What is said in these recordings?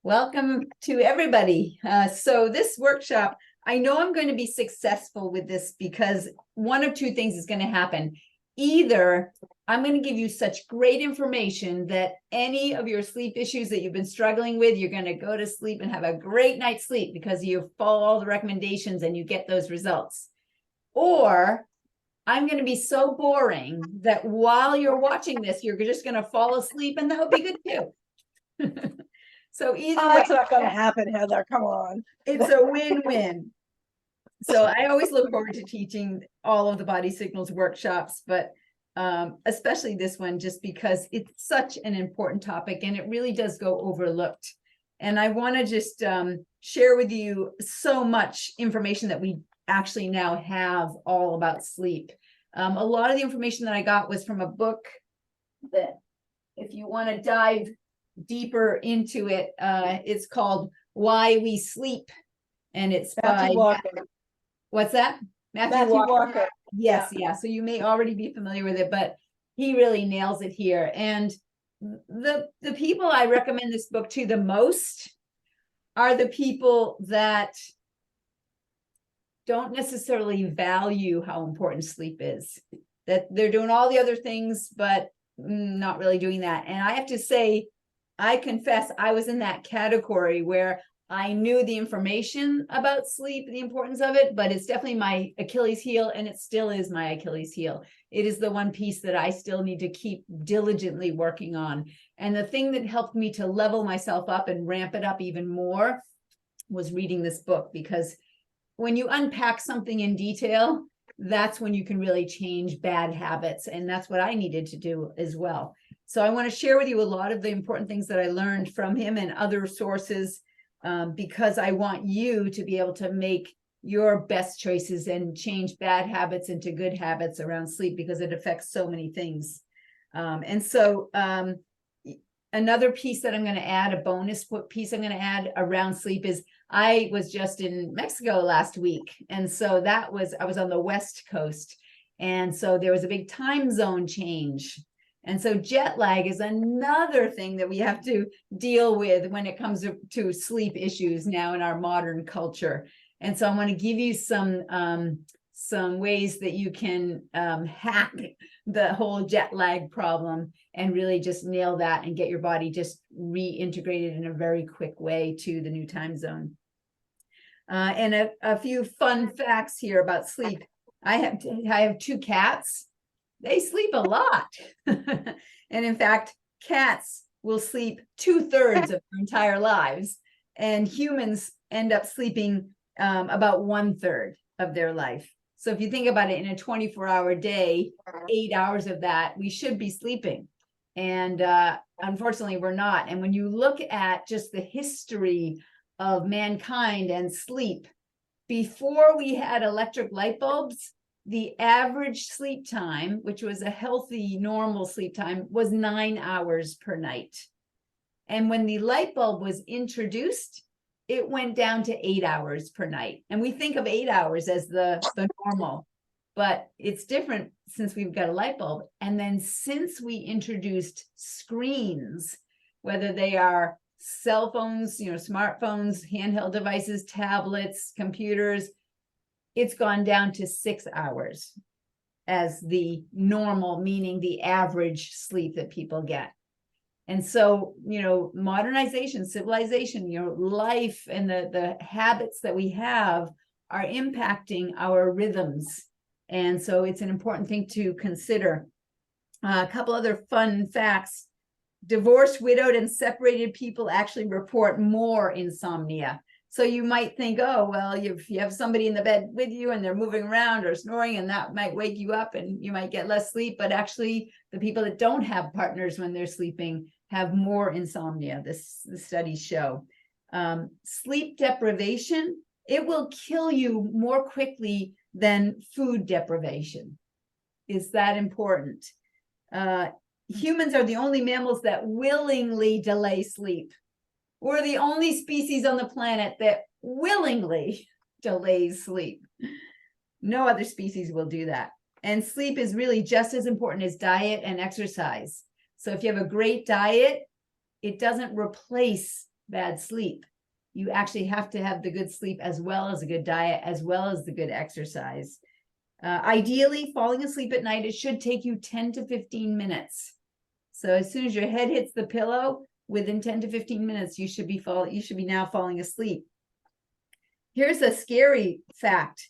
Welcome to everybody. So this workshop, I know I'm going to be successful with this because one of two things is going to happen. Either I'm going to give you such great information that any of your sleep issues that you've been struggling with, you're going to go to sleep and have a great night's sleep because you follow all the recommendations and you get those results. Or I'm going to be so boring that while you're watching this, you're just going to fall asleep, and that would be good too. So either way, that's not going to happen, Heather. Come on. it's a win-win. So I always look forward to teaching all of the body signals workshops, but especially this one, just because it's such an important topic and it really does go overlooked. And I want to just share with you so much information that we actually now have all about sleep. A lot of the information that I got was from a book that, if you want to dive deeper into it, it's called Why We Sleep, and it's Matthew by Walker. What's that? Matthew Walker. Yes, yeah. So you may already be familiar with it, but he really nails it here. And the people I recommend this book to the most are the people that don't necessarily value how important sleep is, that they're doing all the other things but not really doing that. And I have to say, I confess I was in that category where I knew the information about sleep, the importance of it, but it's definitely my Achilles heel, and it still is my Achilles heel. It is the one piece that I still need to keep diligently working on. And the thing that helped me to level myself up and ramp it up even more was reading this book, because when you unpack something in detail, that's when you can really change bad habits. And that's what I needed to do as well. So I want to share with you a lot of the important things that I learned from him and other sources, because I want you to be able to make your best choices and change bad habits into good habits around sleep, because it affects so many things. Another piece that I'm going to add, a bonus piece I'm going to add around sleep, is I was just in Mexico last week. And so I was on the West Coast. And so there was a big time zone change. And so jet lag is another thing that we have to deal with when it comes to sleep issues now in our modern culture. And so I want to give you some ways that you can hack the whole jet lag problem and really just nail that and get your body just reintegrated in a very quick way to the new time zone. And a few fun facts here about sleep. I have two cats. They sleep a lot. And in fact, cats will sleep 2/3 of their entire lives, and humans end up sleeping about 1/3 of their life. So if you think about it, in a 24-hour day, 8 hours of that, we should be sleeping. And unfortunately, we're not. And when you look at just the history of mankind and sleep, before we had electric light bulbs, the average sleep time, which was a healthy, normal sleep time, was 9 hours per night. And when the light bulb was introduced, it went down to 8 hours per night. And we think of 8 hours as the normal, but it's different since we've got a light bulb. And then since we introduced screens, whether they are cell phones, smartphones, handheld devices, tablets, computers, it's gone down to 6 hours as the normal, meaning the average sleep that people get. And so, modernization, civilization, life, and the habits that we have are impacting our rhythms. And so it's an important thing to consider. A couple other fun facts. Divorced, widowed, and separated people actually report more insomnia. So you might think, oh, well, if you have somebody in the bed with you and they're moving around or snoring, and that might wake you up and you might get less sleep. But actually, the people that don't have partners when they're sleeping have more insomnia, the studies show. Sleep deprivation, it will kill you more quickly than food deprivation. Is that important? Humans are the only mammals that willingly delay sleep. We're the only species on the planet that willingly delays sleep. No other species will do that. And sleep is really just as important as diet and exercise. So if you have a great diet, it doesn't replace bad sleep. You actually have to have the good sleep as well as a good diet, as well as the good exercise. Ideally, falling asleep at night, it should take you 10 to 15 minutes. So as soon as your head hits the pillow, within 10 to 15 minutes, you should be now falling asleep. Here's a scary fact.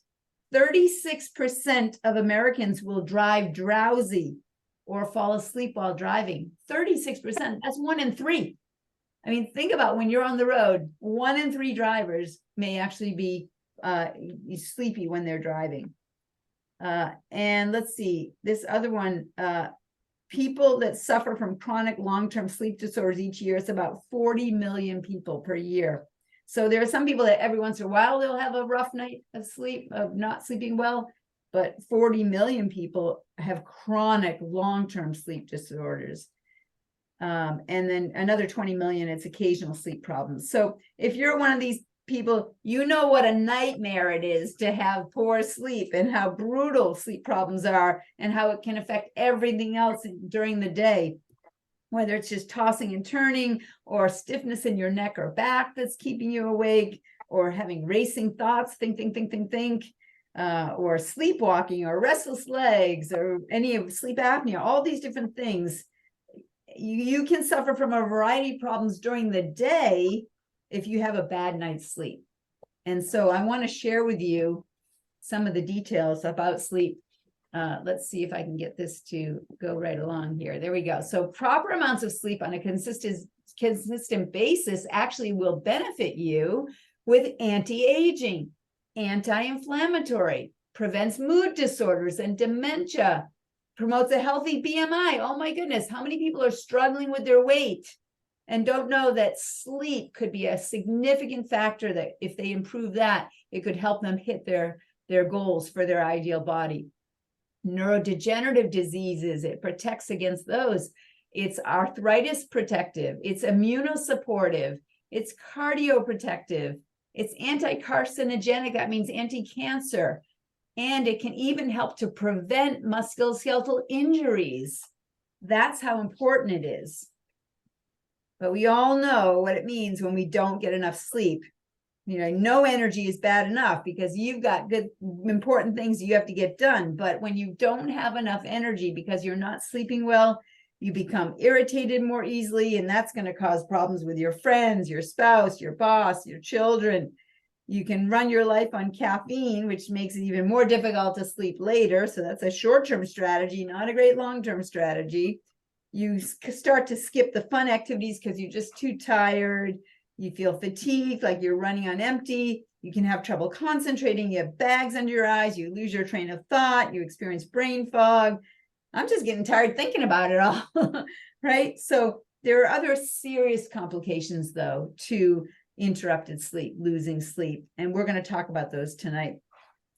36% of Americans will drive drowsy or fall asleep while driving. 36%, that's 1 in 3. I mean, think about when you're on the road, 1 in 3 drivers may actually be sleepy when they're driving. And let's see, this other one, people that suffer from chronic long-term sleep disorders each year, it's about 40 million people per year. So there are some people that every once in a while, they'll have a rough night of sleep, of not sleeping well, but 40 million people have chronic long-term sleep disorders. And then another 20 million, it's occasional sleep problems. So if you're one of these people, you know what a nightmare it is to have poor sleep and how brutal sleep problems are and how it can affect everything else during the day, whether it's just tossing and turning or stiffness in your neck or back that's keeping you awake, or having racing thoughts, think, or sleepwalking or restless legs or any of sleep apnea, all these different things. You can suffer from a variety of problems during the day if you have a bad night's sleep. And so I want to share with you some of the details about sleep. Let's see if I can get this to go right along here. There we go. So proper amounts of sleep on a consistent basis actually will benefit you with anti-aging, anti-inflammatory, prevents mood disorders and dementia, promotes a healthy BMI. Oh my goodness, how many people are struggling with their weight and don't know that sleep could be a significant factor, that if they improve that, it could help them hit their goals for their ideal body. Neurodegenerative diseases, it protects against those. It's arthritis protective, it's immunosupportive, it's cardioprotective, it's anti-carcinogenic, that means anti-cancer. And it can even help to prevent musculoskeletal injuries. That's how important it is. But we all know what it means when we don't get enough sleep. You know, no energy is bad enough because you've got good, important things you have to get done. But when you don't have enough energy because you're not sleeping well, you become irritated more easily, and that's going to cause problems with your friends, your spouse, your boss, your children. You can run your life on caffeine, which makes it even more difficult to sleep later. So that's a short-term strategy, not a great long-term strategy. You start to skip the fun activities because you're just too tired. You feel fatigued, like you're running on empty. You can have trouble concentrating. You have bags under your eyes. You lose your train of thought. You experience brain fog. I'm just getting tired thinking about it all, right? So there are other serious complications, though, to interrupted sleep, losing sleep. And we're going to talk about those tonight.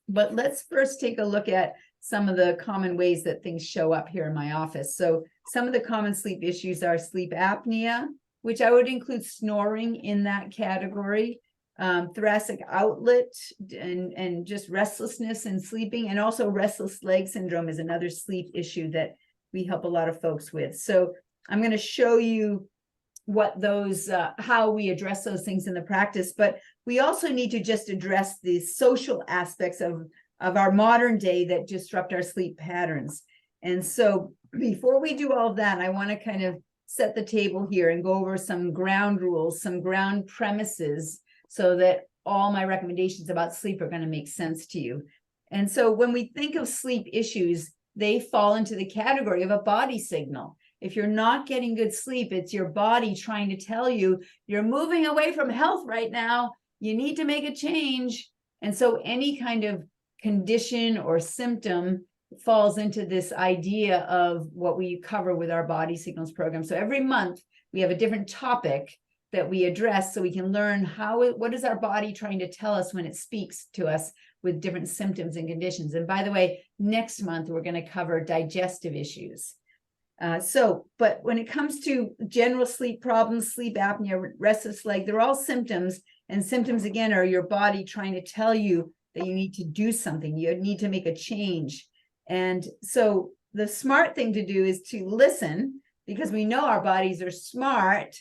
But let's first take a look at some of the common ways that things show up here in my office. So some of the common sleep issues are sleep apnea, which I would include snoring in that category, thoracic outlet, and just restlessness and sleeping, and also restless leg syndrome is another sleep issue that we help a lot of folks with. So I'm going to show you what those, how we address those things in the practice, but we also need to just address the social aspects of our modern day that disrupt our sleep patterns. And so before we do all of that, I want to kind of set the table here and go over some ground rules, some ground premises, so that all my recommendations about sleep are going to make sense to you. And so when we think of sleep issues, they fall into the category of a body signal. If you're not getting good sleep, it's your body trying to tell you you're moving away from health right now. You need to make a change. And so any kind of condition or symptom falls into this idea of what we cover with our body signals program. So every month we have a different topic that we address so we can learn what is our body trying to tell us when it speaks to us with different symptoms and conditions. And by the way, next month we're going to cover digestive issues. But when it comes to general sleep problems, sleep apnea, restless leg, they're all symptoms. And symptoms, again, are your body trying to tell you that you need to do something. You need to make a change. And so the smart thing to do is to listen, because we know our bodies are smart.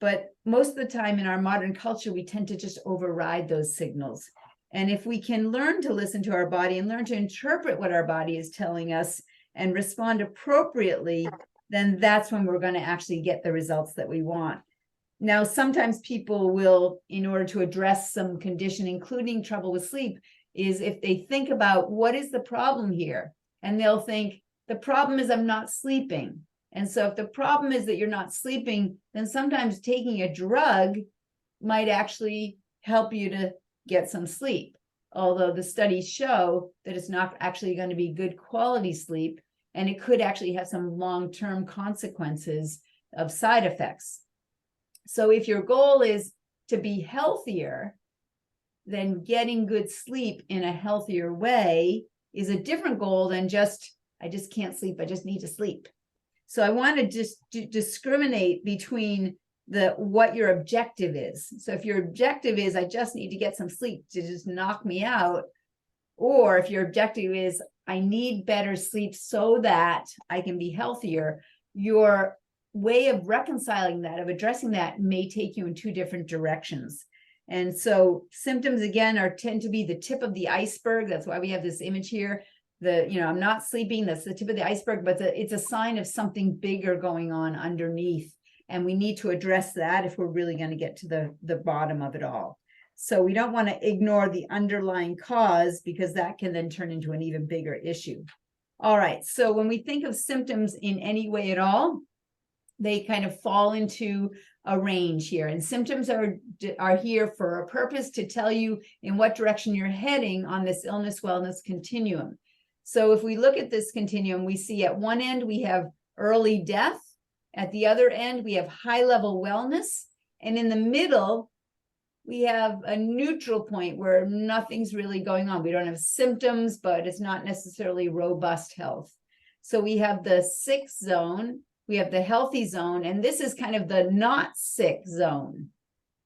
But most of the time in our modern culture, we tend to just override those signals. And if we can learn to listen to our body and learn to interpret what our body is telling us and respond appropriately, then that's when we're going to actually get the results that we want. Now, sometimes people will, in order to address some condition, including trouble with sleep, is if they think about what is the problem here, and they'll think the problem is I'm not sleeping. And so if the problem is that you're not sleeping, then sometimes taking a drug might actually help you to get some sleep. Although the studies show that it's not actually going to be good quality sleep, and it could actually have some long-term consequences of side effects. So if your goal is to be healthier, then getting good sleep in a healthier way is a different goal than just, I just can't sleep, I just need to sleep. So I want to just discriminate between what your objective is. So if your objective is, I just need to get some sleep to just knock me out, or if your objective is, I need better sleep so that I can be healthier, your way of reconciling that, of addressing that, may take you in two different directions. And so symptoms, again, tend to be the tip of the iceberg. That's why we have this image here. I'm not sleeping, that's the tip of the iceberg, but it's a sign of something bigger going on underneath. And we need to address that if we're really going to get to the bottom of it all. So we don't want to ignore the underlying cause, because that can then turn into an even bigger issue. All right. So when we think of symptoms in any way at all, they kind of fall into a range here. And symptoms are here for a purpose, to tell you in what direction you're heading on this illness wellness continuum. So if we look at this continuum, we see at one end we have early death. At the other end, we have high level wellness. And in the middle, we have a neutral point where nothing's really going on. We don't have symptoms, but it's not necessarily robust health. So we have the sick zone, we have the healthy zone, and this is kind of the not sick zone.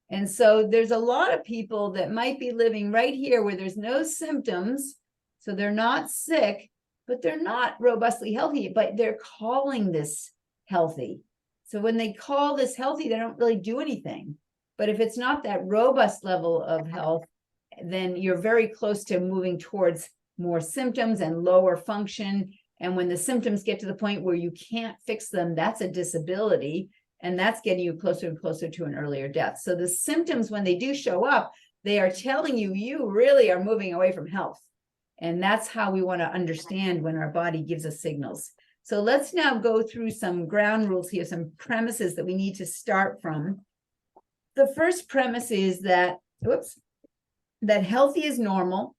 And so there's a lot of people that might be living right here where there's no symptoms. So they're not sick, but they're not robustly healthy, but they're calling this healthy. So when they call this healthy, they don't really do anything. But if it's not that robust level of health, then you're very close to moving towards more symptoms and lower function. And when the symptoms get to the point where you can't fix them, that's a disability. And that's getting you closer and closer to an earlier death. So the symptoms, when they do show up, they are telling you, you really are moving away from health. And that's how we want to understand when our body gives us signals. So let's now go through some ground rules here, some premises that we need to start from. The first premise is that, that healthy is normal.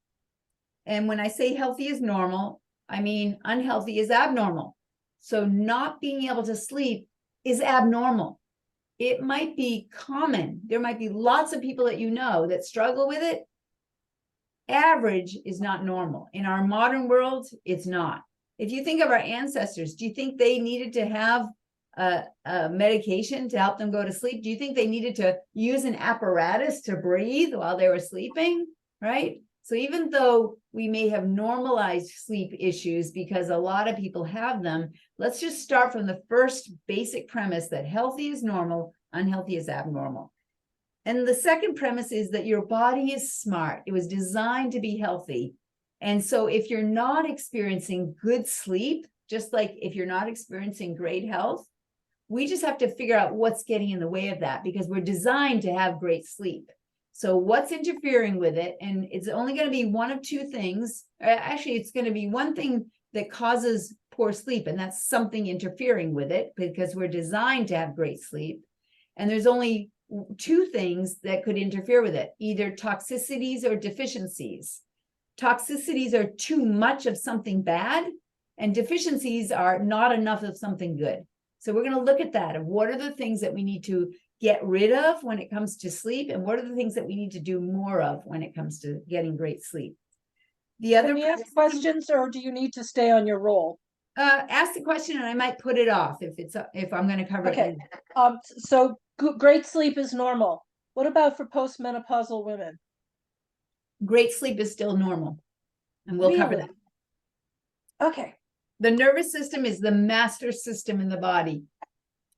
And when I say healthy is normal, I mean unhealthy is abnormal. So not being able to sleep is abnormal. It might be common. There might be lots of people that you know that struggle with it. Average is not normal. In our modern world, it's not. If you think of our ancestors, do you think they needed to have a medication to help them go to sleep? Do you think they needed to use an apparatus to breathe while they were sleeping? Right? So even though we may have normalized sleep issues because a lot of people have them, let's just start from the first basic premise that healthy is normal, unhealthy is abnormal. And the second premise is that your body is smart. It was designed to be healthy. And so if you're not experiencing good sleep, just like if you're not experiencing great health, we just have to figure out what's getting in the way of that, because we're designed to have great sleep. So what's interfering with it? And it's only going to be one of two things. Actually, it's going to be one thing that causes poor sleep, and that's something interfering with it, because we're designed to have great sleep. And there's only two things that could interfere with it, either toxicities or deficiencies. Toxicities are too much of something bad, and deficiencies are not enough of something good. So we're going to look at that, of what are the things that we need to get rid of when it comes to sleep, and what are the things that we need to do more of when it comes to getting great sleep. The other, Can you ask questions, or do you need to stay on your roll? Ask the question, and I might put it off if I'm going to cover Okay. it. So great sleep is normal. What about for postmenopausal women? Great sleep is still normal, and we'll cover that. Okay. The nervous system is the master system in the body.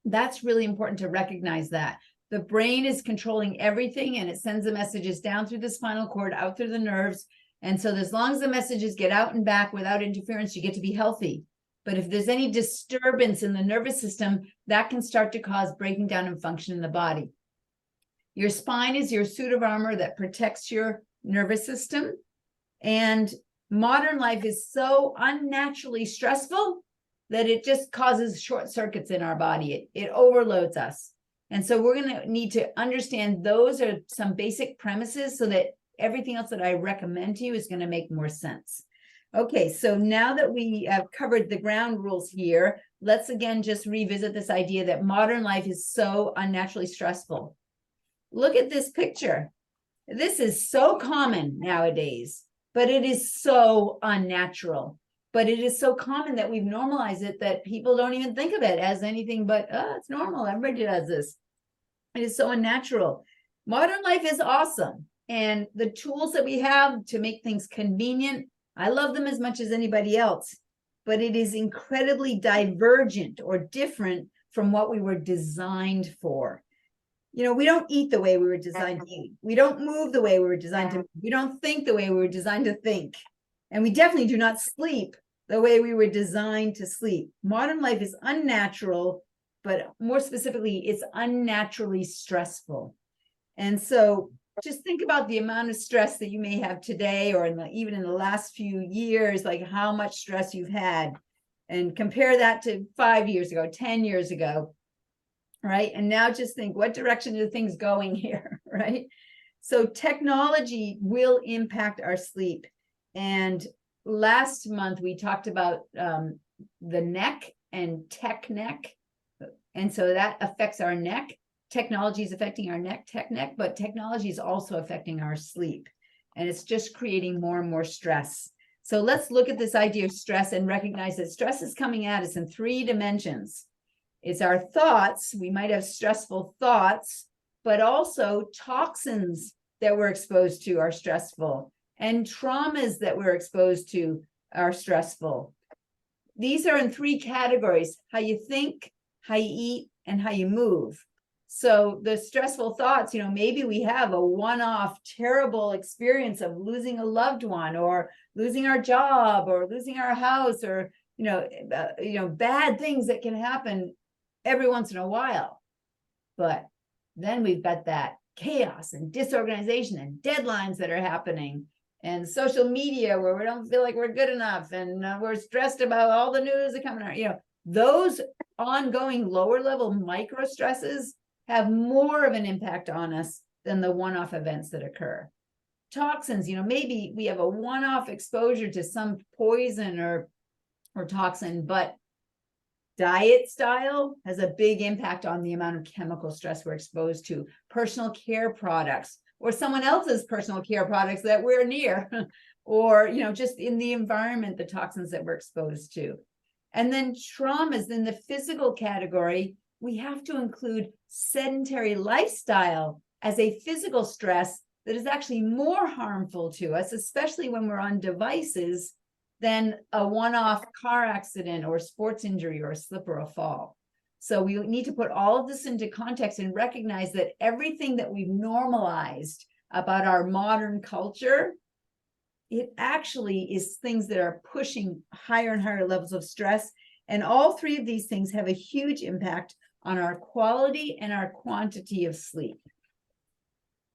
That's really important to recognize that. The brain is controlling everything, and it sends the messages down through the spinal cord, out through the nerves. And so as long as the messages get out and back without interference, you get to be healthy. But if there's any disturbance in the nervous system, that can start to cause breaking down and function in the body. Your spine is your suit of armor that protects your nervous system. And modern life is so unnaturally stressful that it just causes short circuits in our body. It overloads us. And so we're going to need to understand those are some basic premises so that everything else that I recommend to you is going to make more sense. Okay, so now that we have covered the ground rules here, let's again just revisit this idea that modern life is so unnaturally stressful. Look at this picture. This is so common nowadays, but it is so unnatural. But it is so common that we've normalized it that people don't even think of it as anything but, oh, it's normal. Everybody does this. It is so unnatural. Modern life is awesome. And the tools that we have to make things convenient, I love them as much as anybody else, but it is incredibly divergent or different from what we were designed for. You know, we don't eat the way we were designed to eat. We don't move the way we were designed to move. We don't think the way we were designed to think. And we definitely do not sleep the way we were designed to sleep. Modern life is unnatural, but more specifically, it's unnaturally stressful. And so just think about the amount of stress that you may have today or even in the last few years, like how much stress you've had, and compare that to 5 years ago, 10 years ago, right? And now just think, what direction are things going here, right? So technology will impact our sleep. And last month we talked about the neck and tech neck. And so that affects our neck. Technology is affecting our neck, tech neck, but technology is also affecting our sleep. And it's just creating more and more stress. So let's look at this idea of stress and recognize that stress is coming at us in 3 dimensions. It's our thoughts. We might have stressful thoughts, but also toxins that we're exposed to are stressful, and traumas that we're exposed to are stressful. These are in 3 categories: how you think, how you eat, and how you move. So the stressful thoughts, you know, maybe we have a one-off terrible experience of losing a loved one or losing our job or losing our house or, bad things that can happen every once in a while. But then we've got that chaos and disorganization and deadlines that are happening and social media where we don't feel like we're good enough and we're stressed about all the news that coming out. Those ongoing lower level micro stresses have more of an impact on us than the one-off events that occur. Toxins, maybe we have a one-off exposure to some poison or toxin, but diet style has a big impact on the amount of chemical stress we're exposed to. Personal care products or someone else's personal care products that we're near or, just in the environment, the toxins that we're exposed to. And then traumas in the physical category, we have to include sedentary lifestyle as a physical stress that is actually more harmful to us, especially when we're on devices, than a one-off car accident or sports injury or a slip or a fall. So we need to put all of this into context and recognize that everything that we've normalized about our modern culture, it actually is things that are pushing higher and higher levels of stress. And all 3 of these things have a huge impact on our quality and our quantity of sleep.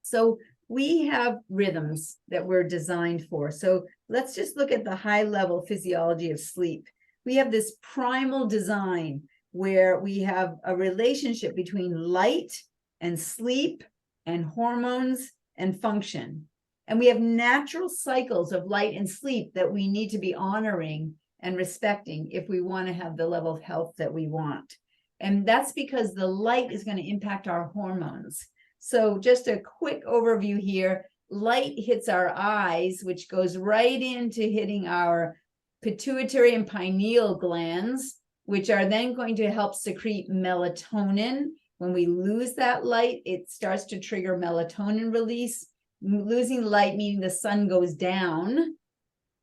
So we have rhythms that we're designed for. So let's just look at the high level physiology of sleep. We have this primal design where we have a relationship between light and sleep and hormones and function. And we have natural cycles of light and sleep that we need to be honoring and respecting if we want to have the level of health that we want. And that's because the light is going to impact our hormones. So just a quick overview here. Light hits our eyes, which goes right into hitting our pituitary and pineal glands, which are then going to help secrete melatonin. When we lose that light, it starts to trigger melatonin release. Losing light meaning the sun goes down.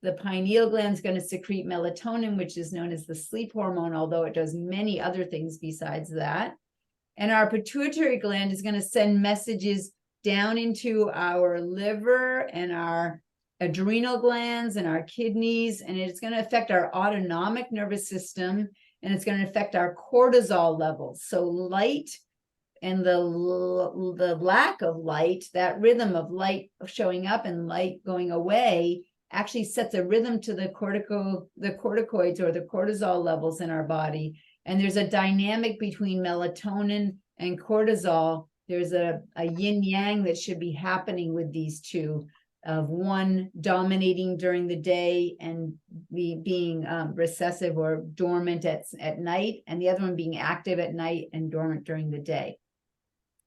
The pineal gland is going to secrete melatonin, which is known as the sleep hormone, although it does many other things besides that. And our pituitary gland is going to send messages down into our liver and our adrenal glands and our kidneys, and it's going to affect our autonomic nervous system, and it's going to affect our cortisol levels. So light and the lack of light, that rhythm of light showing up and light going away, actually sets a rhythm to the corticoids or the cortisol levels in our body. And there's a dynamic between melatonin and cortisol. There's a yin yang that should be happening with these two, of one dominating during the day and being recessive or dormant at night, and the other one being active at night and dormant during the day.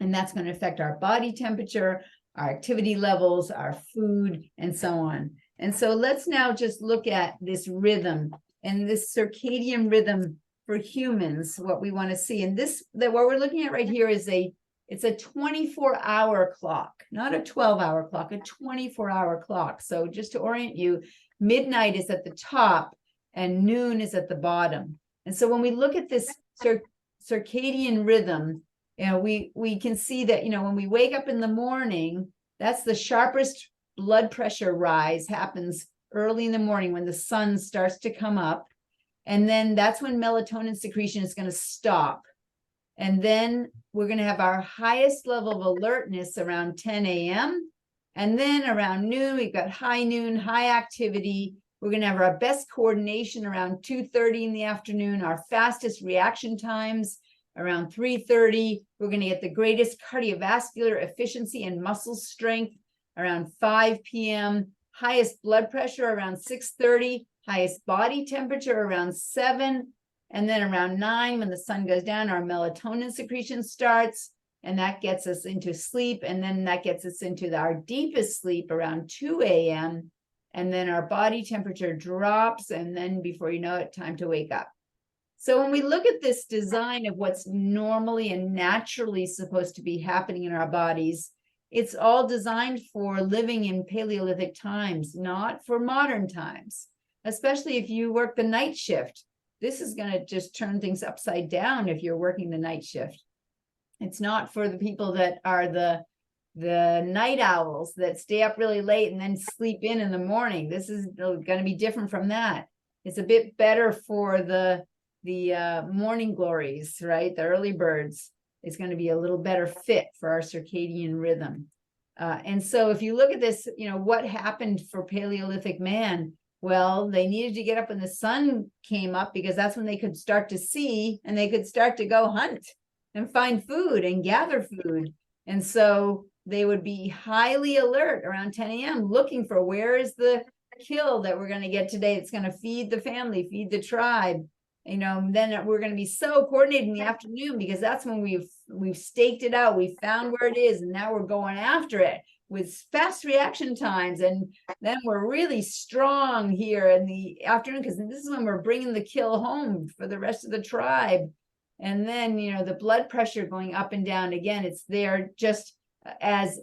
And that's going to affect our body temperature, our activity levels, our food, and so on. And so let's now just look at this rhythm and this circadian rhythm for humans, what we want to see. And what we're looking at right here is it's a 24-hour clock, not a 12-hour clock, a 24-hour clock. So just to orient you, midnight is at the top and noon is at the bottom. And so when we look at this circadian rhythm, we can see that, when we wake up in the morning, that's the sharpest blood pressure rise happens early in the morning when the sun starts to come up. And then that's when melatonin secretion is going to stop. And then we're going to have our highest level of alertness around 10 a.m. And then around noon, we've got high noon, high activity. We're going to have our best coordination around 2:30 in the afternoon, our fastest reaction times around 3:30. We're going to get the greatest cardiovascular efficiency and muscle strength around 5 p.m., highest blood pressure around 6:30, highest body temperature around 7, and then around 9, when the sun goes down, our melatonin secretion starts, and that gets us into sleep, and then that gets us into our deepest sleep around 2 a.m., and then our body temperature drops, and then before you know it, time to wake up. So when we look at this design of what's normally and naturally supposed to be happening in our bodies, it's all designed for living in Paleolithic times, not for modern times, especially if you work the night shift. This is going to just turn things upside down if you're working the night shift. It's not for the people that are the night owls that stay up really late and then sleep in the morning. This is going to be different from that. It's a bit better for the morning glories, right? The early birds. Is going to be a little better fit for our circadian rhythm. And so if you look at this, what happened for Paleolithic man? Well, they needed to get up when the sun came up, because that's when they could start to see and they could start to go hunt and find food and gather food. And so they would be highly alert around 10 a.m. looking for, where is the kill that we're going to get today? It's going to feed the family, feed the tribe. Then we're going to be so coordinated in the afternoon, because that's when we've staked it out. We found where it is, and now we're going after it with fast reaction times. And then we're really strong here in the afternoon, because this is when we're bringing the kill home for the rest of the tribe. And then, the blood pressure going up and down again, it's there just as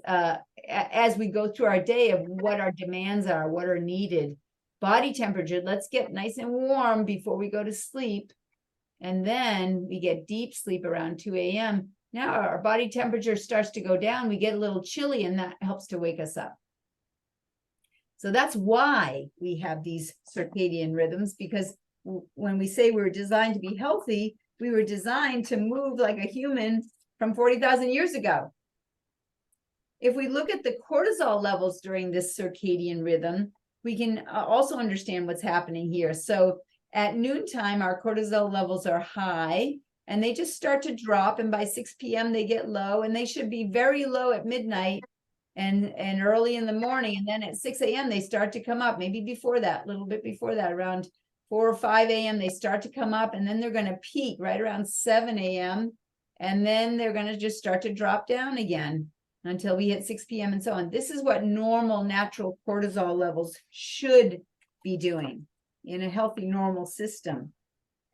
we go through our day of what our demands are, what are needed. Body temperature, let's get nice and warm before we go to sleep. And then we get deep sleep around 2 a.m. Now our body temperature starts to go down. We get a little chilly, and that helps to wake us up. So that's why we have these circadian rhythms, because when we say we're designed to be healthy, we were designed to move like a human from 40,000 years ago. If we look at the cortisol levels during this circadian rhythm, we can also understand what's happening here. So at noontime, our cortisol levels are high, and they just start to drop. And by 6 p.m., they get low, and they should be very low at midnight and early in the morning. And then at 6 a.m., they start to come up, maybe before that, a little bit before that, around 4 or 5 a.m., they start to come up, and then they're going to peak right around 7 a.m. And then they're going to just start to drop down again until we hit 6 p.m. and so on. This is what normal natural cortisol levels should be doing in a healthy, normal system.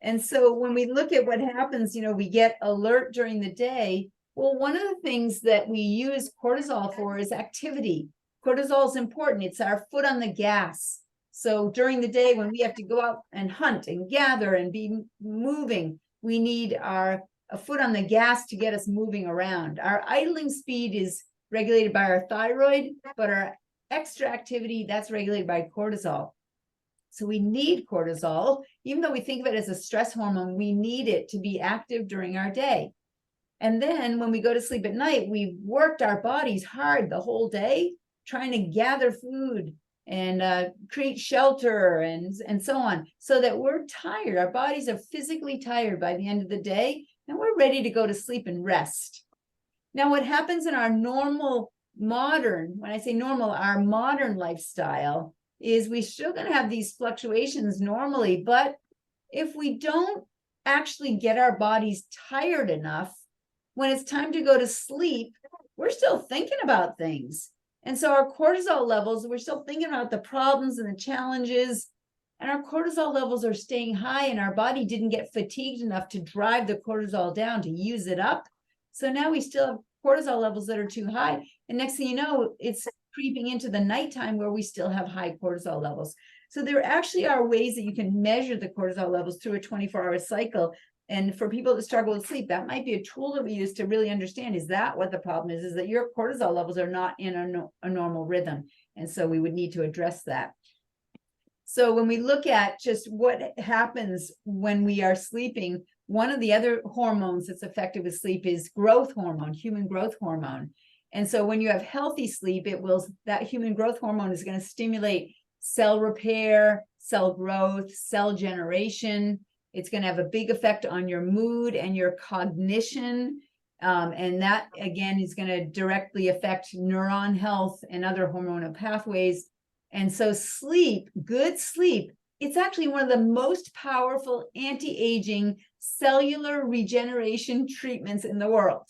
And so when we look at what happens, we get alert during the day. Well, one of the things that we use cortisol for is activity. Cortisol is important. It's our foot on the gas. So during the day, when we have to go out and hunt and gather and be moving, we need our a foot on the gas to get us moving around. Our idling speed is regulated by our thyroid, but our extra activity, that's regulated by cortisol. So we need cortisol, even though we think of it as a stress hormone, we need it to be active during our day. And then when we go to sleep at night, we've worked our bodies hard the whole day, trying to gather food and create shelter and so on, so that we're tired. Our bodies are physically tired by the end of the day, and we're ready to go to sleep and rest. Now, what happens in our normal modern, when I say normal, our modern lifestyle, is we're still going to have these fluctuations normally, but if we don't actually get our bodies tired enough, when it's time to go to sleep, we're still thinking about things. And so our cortisol levels, we're still thinking about the problems and the challenges, and our cortisol levels are staying high, and our body didn't get fatigued enough to drive the cortisol down to use it up. So now we still have cortisol levels that are too high. And next thing you know, it's creeping into the nighttime where we still have high cortisol levels. So there actually are ways that you can measure the cortisol levels through a 24-hour cycle. And for people that struggle with sleep, that might be a tool that we use to really understand, is that what the problem is that your cortisol levels are not in a normal rhythm. And so we would need to address that. So when we look at just what happens when we are sleeping, one of the other hormones that's effective with sleep is growth hormone, human growth hormone. And so when you have healthy sleep, that human growth hormone is going to stimulate cell repair, cell growth, cell generation. It's going to have a big effect on your mood and your cognition. And that, again, is going to directly affect neuron health and other hormonal pathways. And so sleep, good sleep, it's actually one of the most powerful anti-aging cellular regeneration treatments in the world.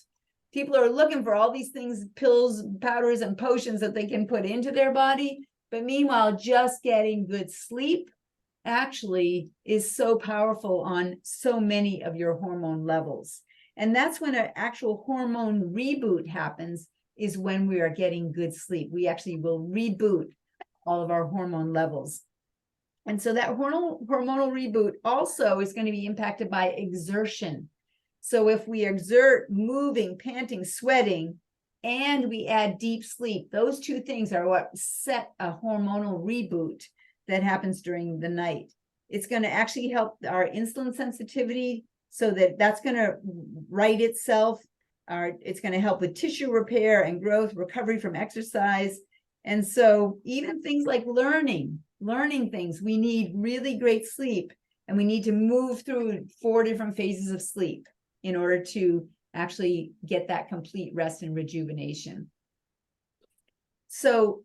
People are looking for all these things, pills, powders, and potions that they can put into their body. But meanwhile, just getting good sleep actually is so powerful on so many of your hormone levels. And that's when an actual hormone reboot happens, is when we are getting good sleep. We actually will reboot all of our hormone levels. And so that hormonal reboot also is going to be impacted by exertion. So if we exert, moving, panting, sweating, and we add deep sleep, those two things are what set a hormonal reboot that happens during the night. It's going to actually help our insulin sensitivity, so that's going to right itself. It's going to help with tissue repair and growth, recovery from exercise. And so even things like learning things, we need really great sleep, and we need to move through 4 different phases of sleep in order to actually get that complete rest and rejuvenation. So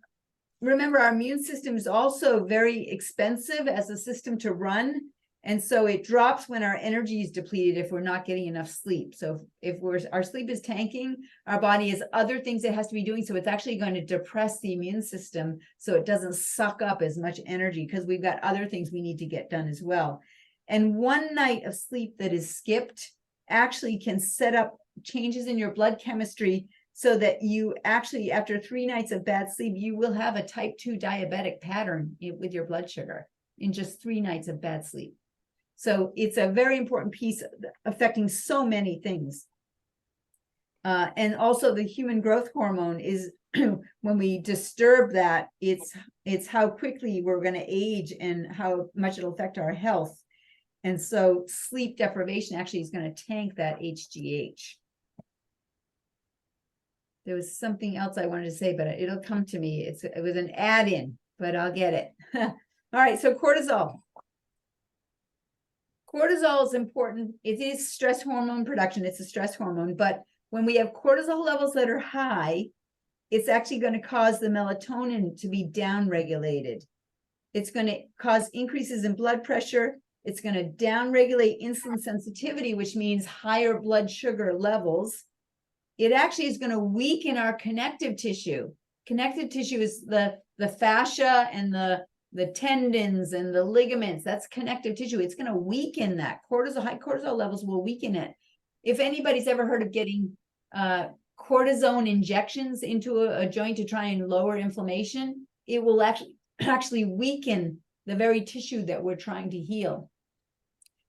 remember, our immune system is also very expensive as a system to run. And so it drops when our energy is depleted if we're not getting enough sleep. So if our sleep is tanking, our body has other things it has to be doing. So it's actually going to depress the immune system so it doesn't suck up as much energy, because we've got other things we need to get done as well. And one night of sleep that is skipped actually can set up changes in your blood chemistry, so that you actually, after 3 nights of bad sleep, you will have a type 2 diabetic pattern with your blood sugar in just 3 nights of bad sleep. So it's a very important piece affecting so many things. And also the human growth hormone is when we disturb that, it's how quickly we're going to age and how much it'll affect our health. And so sleep deprivation actually is going to tank that HGH. There was something else I wanted to say, but it'll come to me. It was an add-in, but I'll get it. All right, so cortisol. Cortisol is important. It is stress hormone production. It's a stress hormone. But when we have cortisol levels that are high, it's actually going to cause the melatonin to be downregulated. It's going to cause increases in blood pressure. It's going to downregulate insulin sensitivity, which means higher blood sugar levels. It actually is going to weaken our connective tissue. Connective tissue is the fascia and the tendons and the ligaments. That's connective tissue. It's going to weaken that. High cortisol levels will weaken it. If anybody's ever heard of getting cortisone injections into a joint to try and lower inflammation, it will actually weaken the very tissue that we're trying to heal.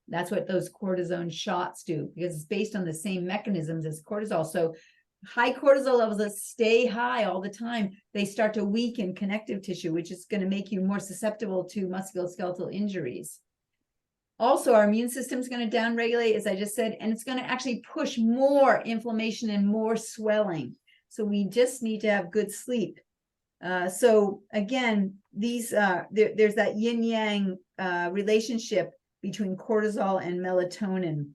That's what those cortisone shots do, because it's based on the same mechanisms as cortisol. So high cortisol levels that stay high all the time, they start to weaken connective tissue, which is going to make you more susceptible to musculoskeletal injuries. Also, our immune system is going to downregulate, as I just said, and it's going to actually push more inflammation and more swelling. So we just need to have good sleep. So again, there's that yin yang relationship between cortisol and melatonin.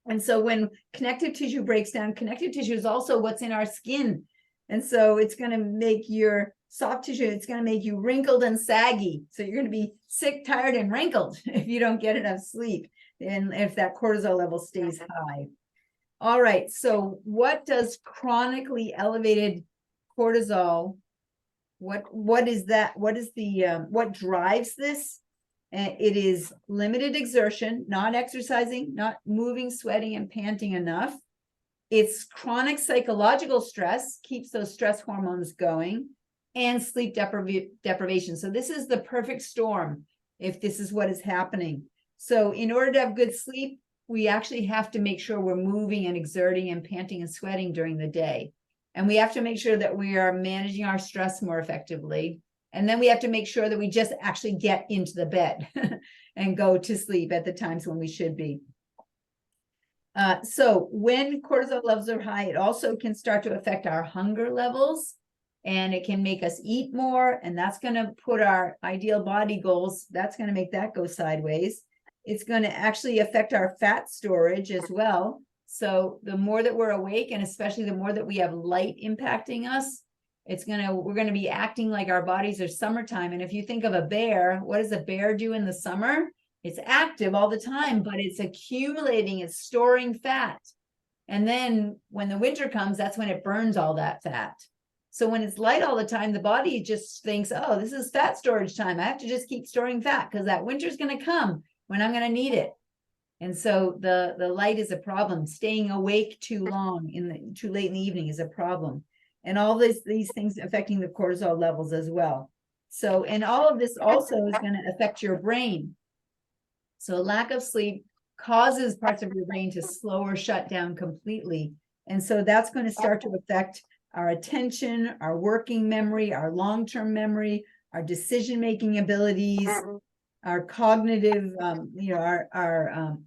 And so when connective tissue breaks down, connective tissue is also what's in our skin. And so it's going to make your soft tissue, it's going to make you wrinkled and saggy. So you're going to be sick, tired, and wrinkled if you don't get enough sleep, and if that cortisol level stays high. All right, so what does chronically elevated cortisol, what is that? What is the what drives this? It is limited exertion, not exercising, not moving, sweating, and panting enough. It's chronic psychological stress, keeps those stress hormones going, and sleep deprivation. So this is the perfect storm if this is what is happening. So in order to have good sleep, we actually have to make sure we're moving and exerting and panting and sweating during the day. And we have to make sure that we are managing our stress more effectively. And then we have to make sure that we just actually get into the bed and go to sleep at the times when we should be. So when cortisol levels are high, it also can start to affect our hunger levels, and it can make us eat more. And that's going to put our ideal body goals, that's going to make that go sideways. It's going to actually affect our fat storage as well. So the more that we're awake, and especially the more that we have light impacting us, we're going to be acting like our bodies are summertime. And if you think of a bear, what does a bear do in the summer? It's active all the time, but it's accumulating, it's storing fat. And then when the winter comes, that's when it burns all that fat. So when it's light all the time, the body just thinks, oh, this is fat storage time. I have to just keep storing fat because that winter's going to come when I'm going to need it. And so the light is a problem. Staying awake too long, too late in the evening is a problem. And all these things affecting the cortisol levels as well. So, and all of this also is going to affect your brain. So lack of sleep causes parts of your brain to slow or shut down completely. And so that's going to start to affect our attention, our working memory, our long-term memory, our decision-making abilities, our cognitive, our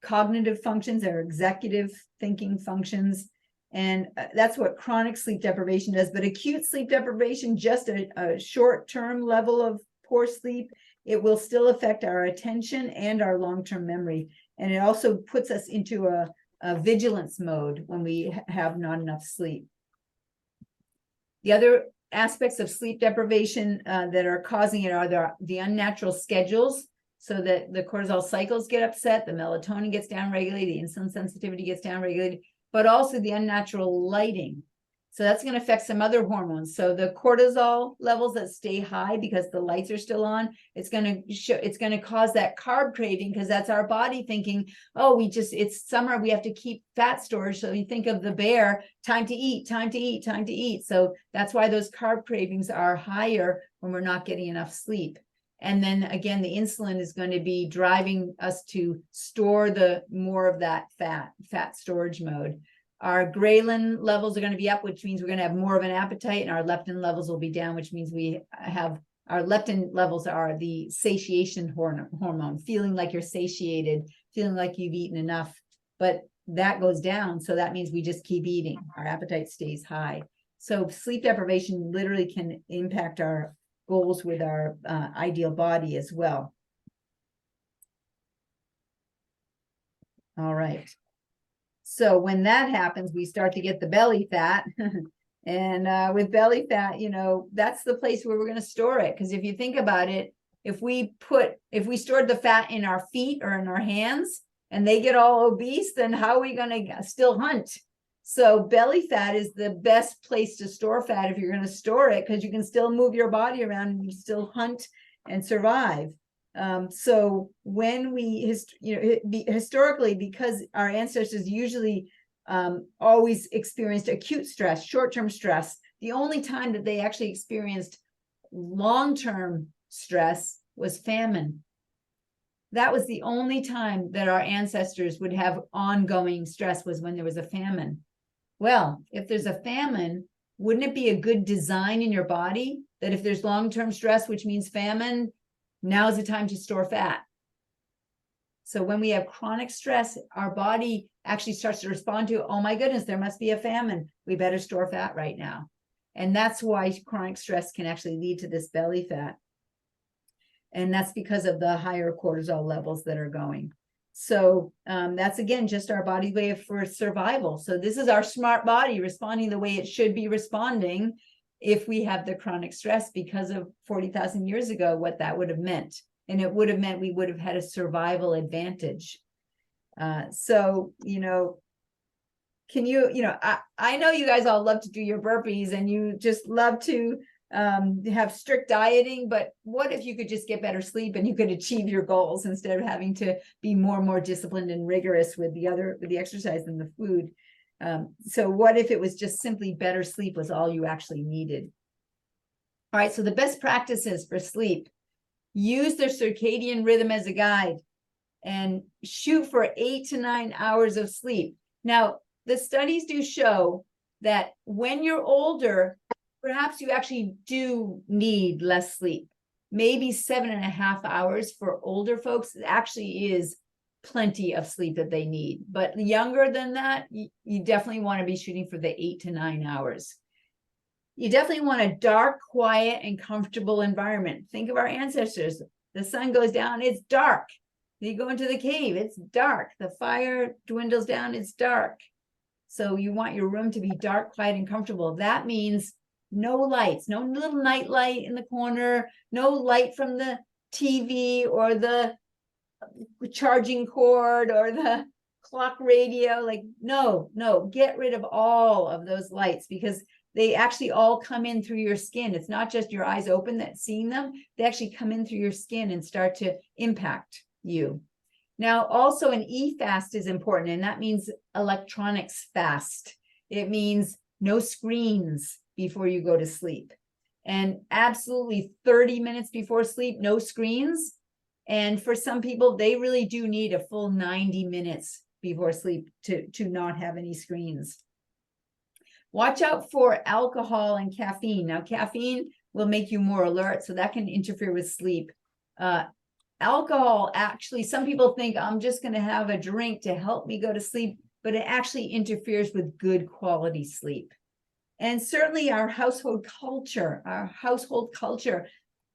cognitive functions, our executive thinking functions. And that's what chronic sleep deprivation does. But acute sleep deprivation, just a short-term level of poor sleep, it will still affect our attention and our long-term memory. And it also puts us into a vigilance mode when we have not enough sleep. The other aspects of sleep deprivation that are causing it are the unnatural schedules, so that the cortisol cycles get upset, the melatonin gets downregulated, the insulin sensitivity gets downregulated, but also the unnatural lighting. So that's going to affect some other hormones. So the cortisol levels that stay high because the lights are still on, it's going to cause that carb craving, because that's our body thinking, oh, it's summer, we have to keep fat storage. So you think of the bear, time to eat, time to eat, time to eat. So that's why those carb cravings are higher when we're not getting enough sleep. And then again, the insulin is going to be driving us to store more of that fat storage mode. Our ghrelin levels are going to be up, which means we're going to have more of an appetite, and our leptin levels will be down, which means our leptin levels are the satiation hormone, feeling like you're satiated, feeling like you've eaten enough, but that goes down. So that means we just keep eating. Our appetite stays high. So sleep deprivation literally can impact our goals with our ideal body as well. All right. So when that happens, we start to get the belly fat. And with belly fat, that's the place where we're going to store it. Because if you think about it, if we stored the fat in our feet or in our hands and they get all obese, then how are we going to still hunt? So belly fat is the best place to store fat if you're going to store it, because you can still move your body around and you still hunt and survive. So when we, historically, because our ancestors usually always experienced acute stress, short-term stress, the only time that they actually experienced long-term stress was famine. That was the only time that our ancestors would have ongoing stress, was when there was a famine. Well, if there's a famine, wouldn't it be a good design in your body that if there's long-term stress, which means famine, now's the time to store fat? So when we have chronic stress, our body actually starts to respond to, oh my goodness, there must be a famine. We better store fat right now. And that's why chronic stress can actually lead to this belly fat. And that's because of the higher cortisol levels that are going. So that's, again, just our body's way for survival. So this is our smart body responding the way it should be responding if we have the chronic stress, because of 40,000 years ago, what that would have meant. And it would have meant we would have had a survival advantage. So, can you, I know you guys all love to do your burpees and you just love to have strict dieting, but what if you could just get better sleep and you could achieve your goals instead of having to be more and more disciplined and rigorous with the exercise and the food? So what if it was just simply better sleep was all you actually needed? All right, so the best practices for sleep: use their circadian rhythm as a guide and shoot for 8 to 9 hours of sleep. Now, the studies do show that when you're older, perhaps you actually do need less sleep. Maybe 7.5 hours for older folks actually is plenty of sleep that they need. But younger than that, you definitely want to be shooting for the 8 to 9 hours. You definitely want a dark, quiet, and comfortable environment. Think of our ancestors. The sun goes down, it's dark. You go into the cave, it's dark. The fire dwindles down, it's dark. So you want your room to be dark, quiet, and comfortable. That means no lights, no little night light in the corner, no light from the TV or the charging cord or the clock radio. Like, no, get rid of all of those lights, because they actually all come in through your skin. It's not just your eyes open that's seeing them. They actually come in through your skin and start to impact you. Now, also an e-fast is important, and that means electronics fast. It means no screens before you go to sleep. And absolutely 30 minutes before sleep, no screens. And for some people, they really do need a full 90 minutes before sleep to not have any screens. Watch out for alcohol and caffeine. Now, caffeine will make you more alert, so that can interfere with sleep. Alcohol, actually, some people think I'm just going to have a drink to help me go to sleep, but it actually interferes with good quality sleep. And certainly our household culture,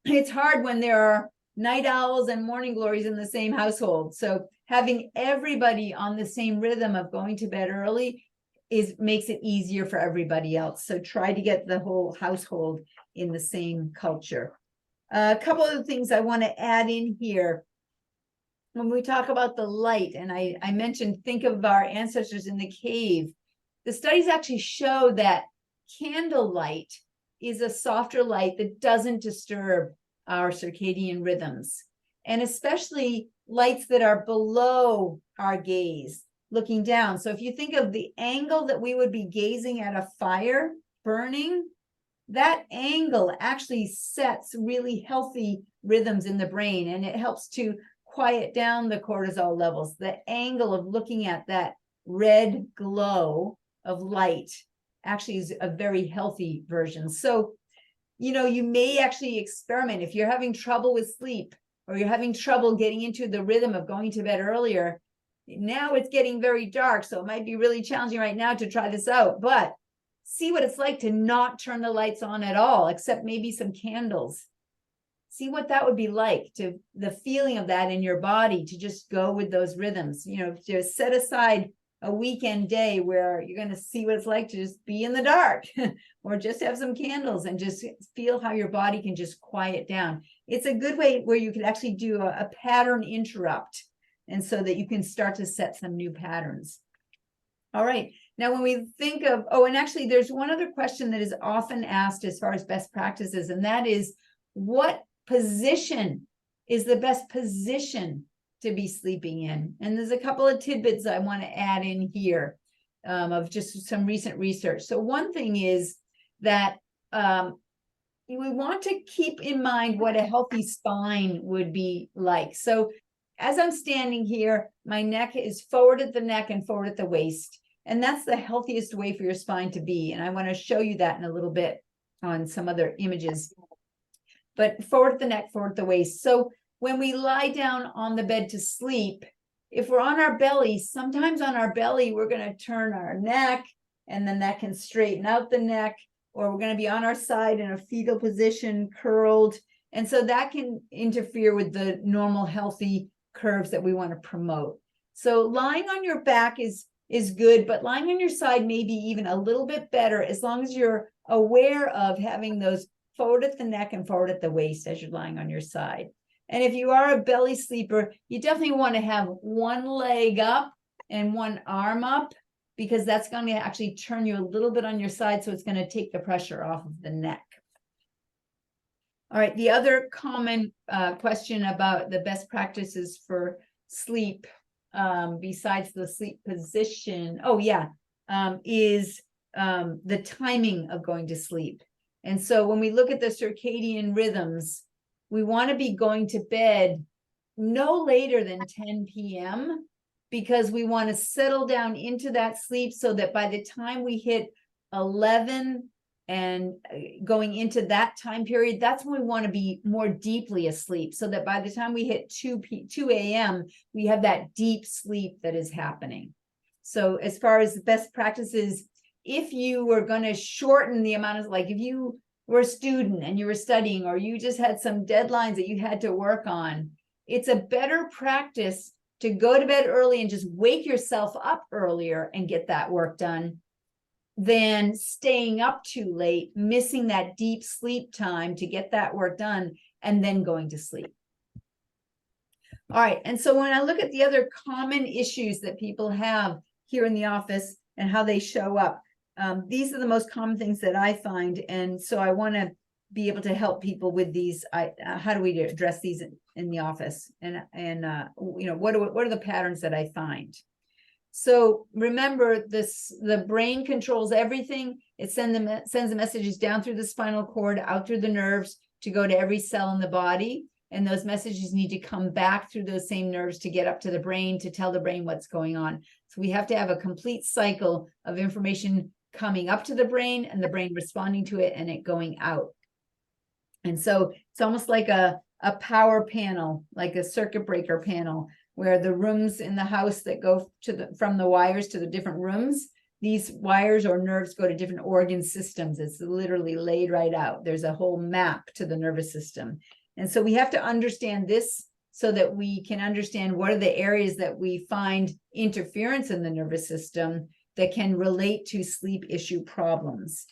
it's hard when there are night owls and morning glories in the same household. So having everybody on the same rhythm of going to bed early makes it easier for everybody else. So try to get the whole household in the same culture. A couple of things I want to add in here. When we talk about the light, and I mentioned, think of our ancestors in the cave. The studies actually show that candlelight is a softer light that doesn't disturb our circadian rhythms, and especially lights that are below our gaze, looking down. So if you think of the angle that we would be gazing at a fire burning, that angle actually sets really healthy rhythms in the brain, and it helps to quiet down the cortisol levels. The angle of looking at that red glow of light actually is a very healthy version. So, you may actually experiment. If you're having trouble with sleep, or you're having trouble getting into the rhythm of going to bed earlier, now it's getting very dark, so it might be really challenging right now to try this out, but see what it's like to not turn the lights on at all, except maybe some candles. See what that would be like, to the feeling of that in your body, to just go with those rhythms. To set aside a weekend day where you're going to see what it's like to just be in the dark or just have some candles and just feel how your body can just quiet down. It's a good way where you can actually do a pattern interrupt, and so that you can start to set some new patterns. All right. Now, when we think of, and actually there's one other question that is often asked as far as best practices, and that is, what position is the best position to be sleeping in? And there's a couple of tidbits I want to add in here of just some recent research. So one thing is that we want to keep in mind what a healthy spine would be like. So as I'm standing here, my neck is forward at the neck and forward at the waist. And that's the healthiest way for your spine to be. And I want to show you that in a little bit on some other images. But forward at the neck, forward at the waist. So when we lie down on the bed to sleep, if we're on our belly, sometimes on our belly, we're going to turn our neck, and then that can straighten out the neck, or we're going to be on our side in a fetal position, curled. And so that can interfere with the normal healthy curves that we want to promote. So lying on your back is good, but lying on your side may be even a little bit better, as long as you're aware of having those forward at the neck and forward at the waist as you're lying on your side. And if you are a belly sleeper, you definitely want to have one leg up and one arm up, because that's going to actually turn you a little bit on your side. So it's going to take the pressure off of the neck. All right. The other common question about the best practices for sleep, besides the sleep position, is the timing of going to sleep. And so when we look at the circadian rhythms, we want to be going to bed no later than 10 p.m. because we want to settle down into that sleep, so that by the time we hit 11 and going into that time period, that's when we want to be more deeply asleep, so that by the time we hit 2 a.m., we have that deep sleep that is happening. So as far as the best practices, if you were going to shorten the amount of, like if you were a student and you were studying, or you just had some deadlines that you had to work on, it's a better practice to go to bed early and just wake yourself up earlier and get that work done, than staying up too late, missing that deep sleep time to get that work done, and then going to sleep. All right. And so when I look at the other common issues that people have here in the office and how they show up, these are the most common things that I find. And so I want to be able to help people with these. How do we address these in the office? And what are the patterns that I find? So remember this, the brain controls everything. It sends the messages down through the spinal cord, out through the nerves to go to every cell in the body. And those messages need to come back through those same nerves to get up to the brain, to tell the brain what's going on. So we have to have a complete cycle of information coming up to the brain, and the brain responding to it, and it going out. And so it's almost like a power panel, like a circuit breaker panel, where the rooms in the house that go from the wires to the different rooms, these wires or nerves go to different organ systems. It's literally laid right out. There's a whole map to the nervous system. And so we have to understand this so that we can understand what are the areas that we find interference in the nervous system that can relate to sleep issue problems.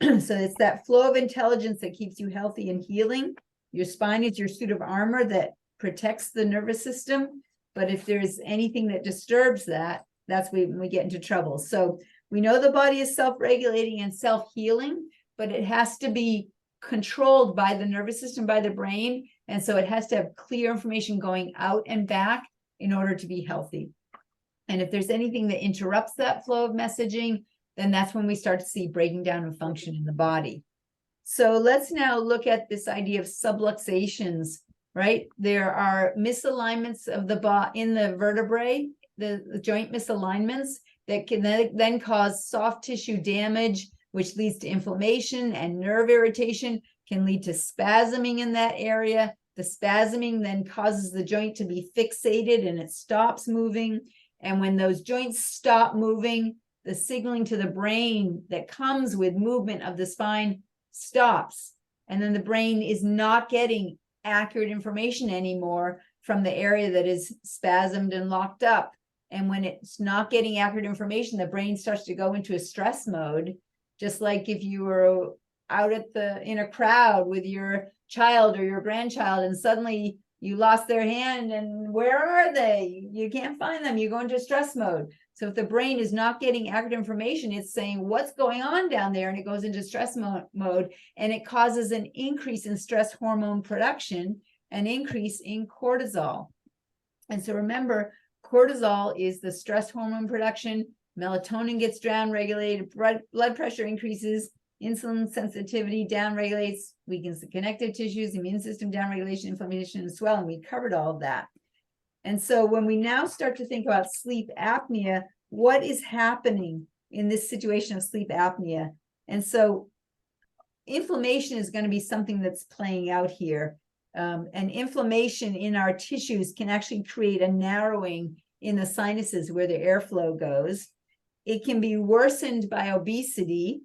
So it's that flow of intelligence that keeps you healthy and healing. Your spine is your suit of armor that protects the nervous system. But if there's anything that disturbs that, that's when we get into trouble. So we know the body is self-regulating and self-healing, but it has to be controlled by the nervous system, by the brain. And so it has to have clear information going out and back in order to be healthy. And if there's anything that interrupts that flow of messaging, then that's when we start to see breaking down of function in the body. So let's now look at this idea of subluxations, right? There are misalignments of the in the vertebrae, the joint misalignments that can then cause soft tissue damage, which leads to inflammation and nerve irritation, can lead to spasming in that area. The spasming then causes the joint to be fixated and it stops moving. And when those joints stop moving, the signaling to the brain that comes with movement of the spine stops. And then the brain is not getting accurate information anymore from the area that is spasmed and locked up. And when it's not getting accurate information, the brain starts to go into a stress mode, just like if you were out in a crowd with your child or your grandchild, and suddenly you lost their hand, and where are they? You can't find them. You go into stress mode. So if the brain is not getting accurate information, it's saying what's going on down there, and it goes into stress mode, and it causes an increase in stress hormone production, an increase in cortisol. And so remember, cortisol is the stress hormone production. Melatonin gets down-regulated, blood pressure increases, insulin sensitivity down-regulates, weakens the connective tissues, immune system down-regulation, inflammation, and swelling. We covered all of that. And so when we now start to think about sleep apnea, what is happening in this situation of sleep apnea? And so inflammation is going to be something that's playing out here. And inflammation in our tissues can actually create a narrowing in the sinuses where the airflow goes. It can be worsened by obesity.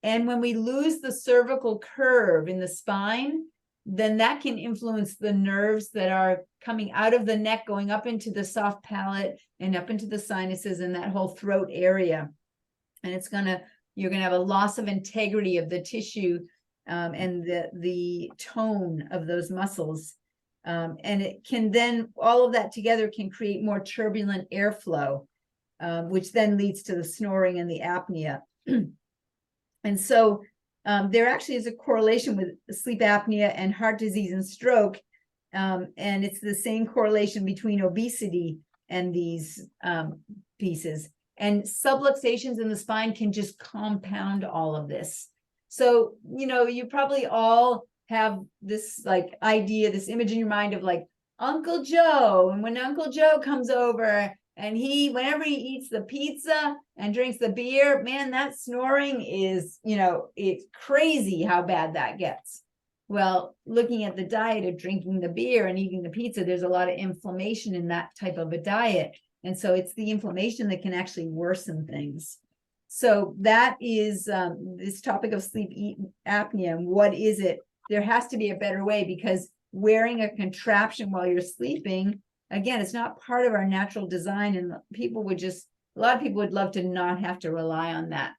And when we lose the cervical curve in the spine, then that can influence the nerves that are coming out of the neck, going up into the soft palate and up into the sinuses and that whole throat area. And you're gonna have a loss of integrity of the tissue and the tone of those muscles. And it can then, all of that together can create more turbulent airflow, which then leads to the snoring and the apnea. And so there actually is a correlation with sleep apnea and heart disease and stroke. And it's the same correlation between obesity and these pieces. And subluxations in the spine can just compound all of this. So, you probably all have this like idea, this image in your mind of like Uncle Joe. And when Uncle Joe comes over and whenever he eats the pizza and drinks the beer, man, that snoring is, it's crazy how bad that gets. Well, looking at the diet of drinking the beer and eating the pizza, there's a lot of inflammation in that type of a diet. And so it's the inflammation that can actually worsen things. So that is this topic of sleep apnea. And what is it? There has to be a better way, because wearing a contraption while you're sleeping, again, it's not part of our natural design. And a lot of people would love to not have to rely on that.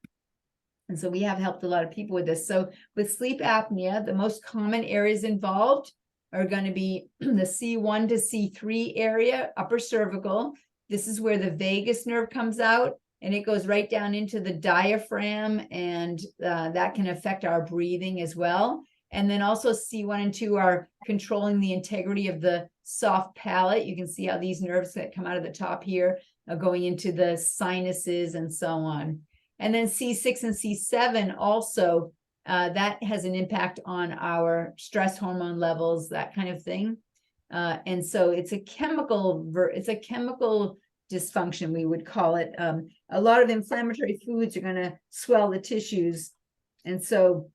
And so we have helped a lot of people with this. So with sleep apnea, the most common areas involved are going to be the C1 to C3 area, upper cervical. This is where the vagus nerve comes out, and it goes right down into the diaphragm, and that can affect our breathing as well. And then also C1 and 2 are controlling the integrity of the soft palate. You can see how these nerves that come out of the top here are going into the sinuses and so on. And then C6 and C7 also, that has an impact on our stress hormone levels, that kind of thing. And so it's a chemical dysfunction, we would call it. A lot of inflammatory foods are going to swell the tissues. And so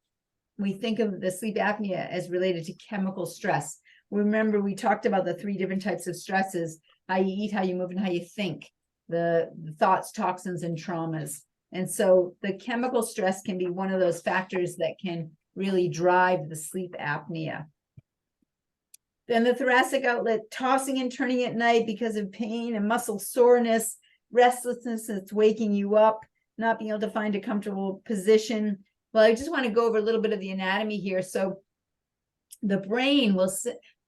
we think of the sleep apnea as related to chemical stress. Remember, we talked about the 3 different types of stresses: how you eat, how you move, and how you think, the thoughts, toxins, and traumas. And so the chemical stress can be one of those factors that can really drive the sleep apnea. Then the thoracic outlet, tossing and turning at night because of pain and muscle soreness, restlessness that's waking you up, not being able to find a comfortable position. Well, I just want to go over a little bit of the anatomy here. So the brain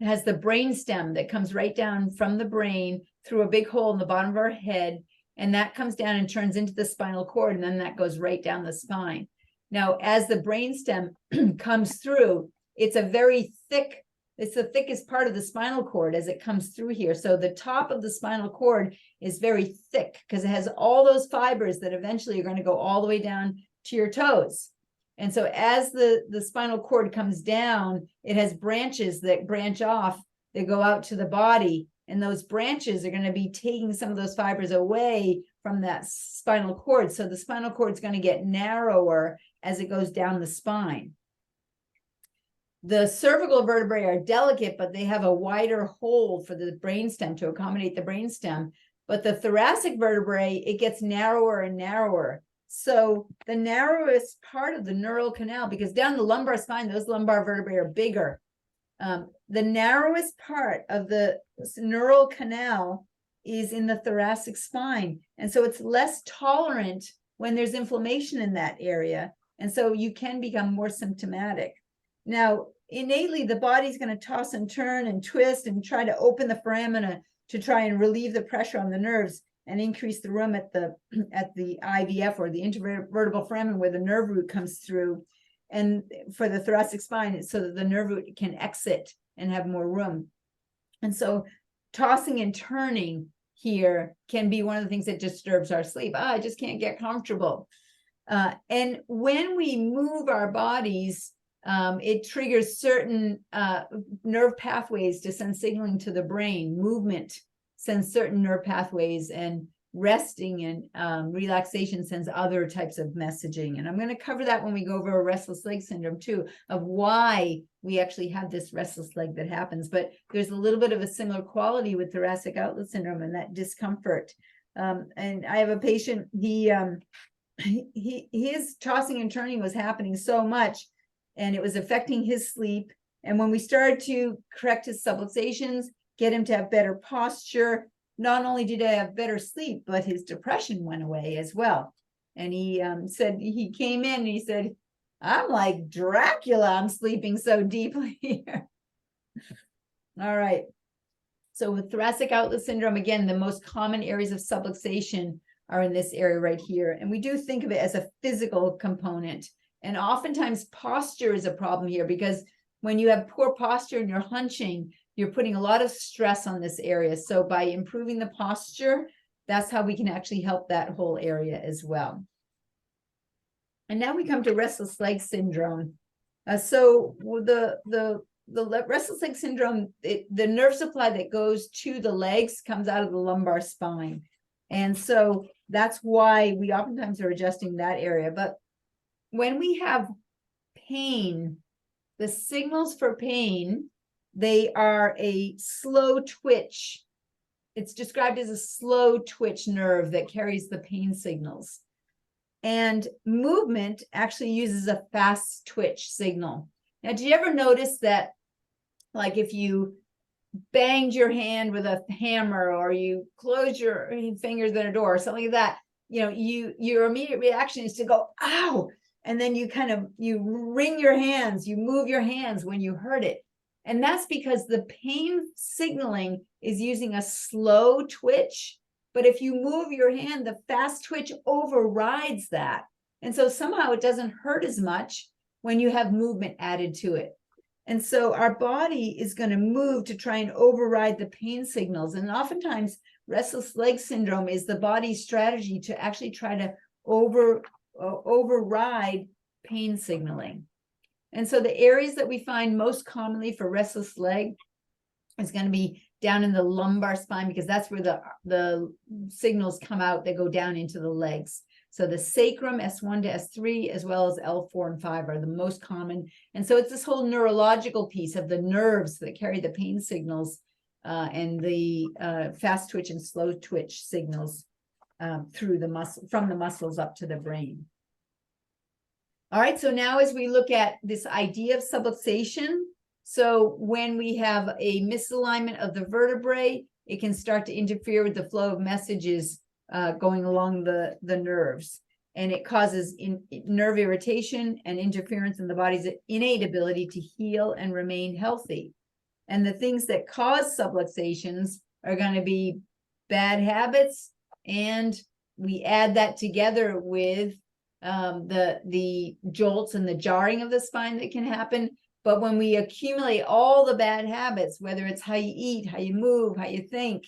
has the brain stem that comes right down from the brain through a big hole in the bottom of our head, and that comes down and turns into the spinal cord, and then that goes right down the spine. Now, as the brain stem comes through, it's the thickest part of the spinal cord as it comes through here. So the top of the spinal cord is very thick because it has all those fibers that eventually are going to go all the way down to your toes. And so as the spinal cord comes down, it has branches that branch off, that go out to the body. And those branches are going to be taking some of those fibers away from that spinal cord. So the spinal cord is going to get narrower as it goes down the spine. The cervical vertebrae are delicate, but they have a wider hole for the brainstem to accommodate the brainstem. But the thoracic vertebrae, it gets narrower and narrower. So the narrowest part of the neural canal, because down the lumbar spine, those lumbar vertebrae are bigger. The narrowest part of the neural canal is in the thoracic spine. And so it's less tolerant when there's inflammation in that area. And so you can become more symptomatic. Now, innately, the body's going to toss and turn and twist and try to open the foramina to try and relieve the pressure on the nerves and increase the room at the IVF, or the intervertebral foramen, where the nerve root comes through, and for the thoracic spine, so that the nerve root can exit and have more room. And so tossing and turning here can be one of the things that disturbs our sleep. I just can't get comfortable. And when we move our bodies, it triggers certain nerve pathways to send signaling to the brain, movement. sends certain nerve pathways, and resting and relaxation sends other types of messaging. And I'm going to cover that when we go over a restless leg syndrome too, of why we actually have this restless leg that happens. But there's a little bit of a similar quality with thoracic outlet syndrome and that discomfort. And I have a patient, his tossing and turning was happening so much, and it was affecting his sleep. And when we started to correct his subluxations, get him to have better posture, not only did I have better sleep, but his depression went away as well. And he said, he came in and he said, I'm like Dracula, I'm sleeping so deeply here. All right. So with thoracic outlet syndrome, again, the most common areas of subluxation are in this area right here. And we do think of it as a physical component. And oftentimes posture is a problem here, because when you have poor posture and you're hunching, you're putting a lot of stress on this area. So by improving the posture, that's how we can actually help that whole area as well. And now we come to restless leg syndrome. So the restless leg syndrome, the nerve supply that goes to the legs comes out of the lumbar spine. And so that's why we oftentimes are adjusting that area. But when we have pain, the signals for pain, they are a slow twitch. It's described as a slow twitch nerve that carries the pain signals. And movement actually uses a fast twitch signal. Now, did you ever notice that, like if you banged your hand with a hammer, or you close your fingers in a door or something like that, your immediate reaction is to go, ow. And then you wring your hands, you move your hands when you hurt it. And that's because the pain signaling is using a slow twitch. But if you move your hand, the fast twitch overrides that. And so somehow it doesn't hurt as much when you have movement added to it. And so our body is going to move to try and override the pain signals. And oftentimes restless leg syndrome is the body's strategy to actually try to override pain signaling. And so the areas that we find most commonly for restless leg is going to be down in the lumbar spine, because that's where the signals come out that go down into the legs. So the sacrum, S1 to S3, as well as L4 and 5 are the most common. And so it's this whole neurological piece of the nerves that carry the pain signals and the fast twitch and slow twitch signals through the muscle, from the muscles up to the brain. All right, so now as we look at this idea of subluxation, so when we have a misalignment of the vertebrae, it can start to interfere with the flow of messages going along the nerves. And it causes nerve irritation and interference in the body's innate ability to heal and remain healthy. And the things that cause subluxations are going to be bad habits. And we add that together with the jolts and the jarring of the spine that can happen. But when we accumulate all the bad habits, whether it's how you eat, how you move, how you think,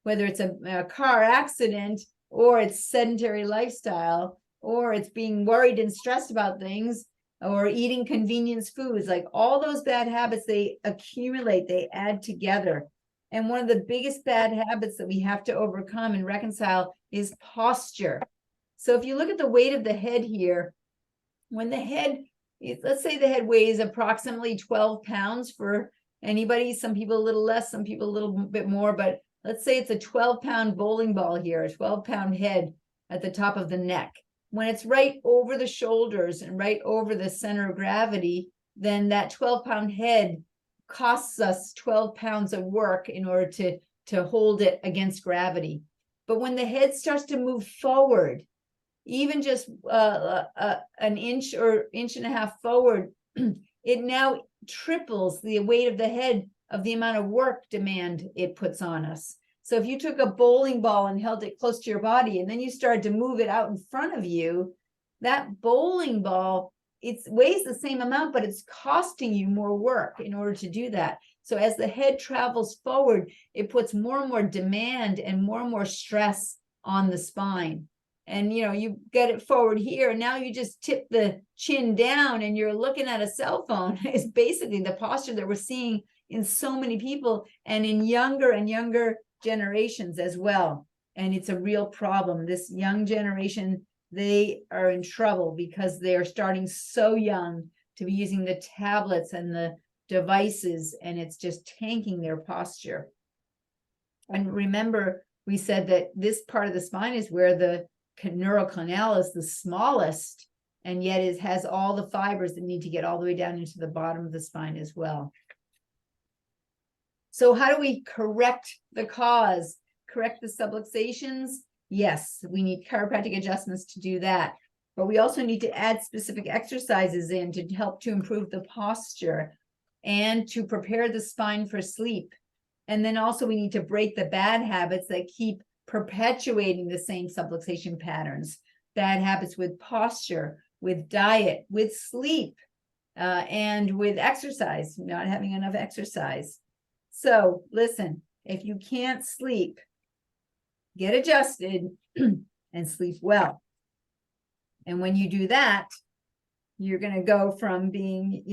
whether it's a car accident, or it's sedentary lifestyle, or it's being worried and stressed about things, or eating convenience foods, like all those bad habits, they accumulate, they add together. And one of the biggest bad habits that we have to overcome and reconcile is posture. So if you look at the weight of the head here, when the head, let's say the head weighs approximately 12 pounds for anybody, some people a little less, some people a little bit more, but let's say it's a 12-pound bowling ball here, a 12-pound head at the top of the neck. When it's right over the shoulders and right over the center of gravity, then that 12-pound head costs us 12 pounds of work in order to hold it against gravity. But when the head starts to move forward, even just an inch or inch and a half forward, it now triples the weight of the head of the amount of work demand it puts on us. So if you took a bowling ball and held it close to your body, and then you started to move it out in front of you, that bowling ball, it weighs the same amount, but it's costing you more work in order to do that. So as the head travels forward, it puts more and more demand and more stress on the spine. And, you get it forward here, and now you just tip the chin down and you're looking at a cell phone. It's basically the posture that we're seeing in so many people, and in younger and younger generations as well. And it's a real problem. This young generation, they are in trouble because they are starting so young to be using the tablets and the devices, and it's just tanking their posture. And remember, we said that this part of the spine is where the neural canal is the smallest, and yet it has all the fibers that need to get all the way down into the bottom of the spine as well. So how do we correct the cause? Correct the subluxations? Yes, we need chiropractic adjustments to do that. But we also need to add specific exercises in to help to improve the posture and to prepare the spine for sleep. And then also we need to break the bad habits that keep perpetuating the same subluxation patterns. Bad habits with posture, with diet, with sleep, and with exercise, not having enough exercise. So listen, if you can't sleep, get adjusted and sleep well. And when you do that, you're going to go from being,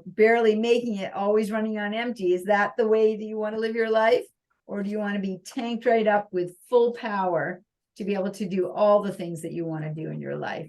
barely making it, always running on empty. Is that the way that you want to live your life? Or do you want to be tanked right up with full power to be able to do all the things that you want to do in your life?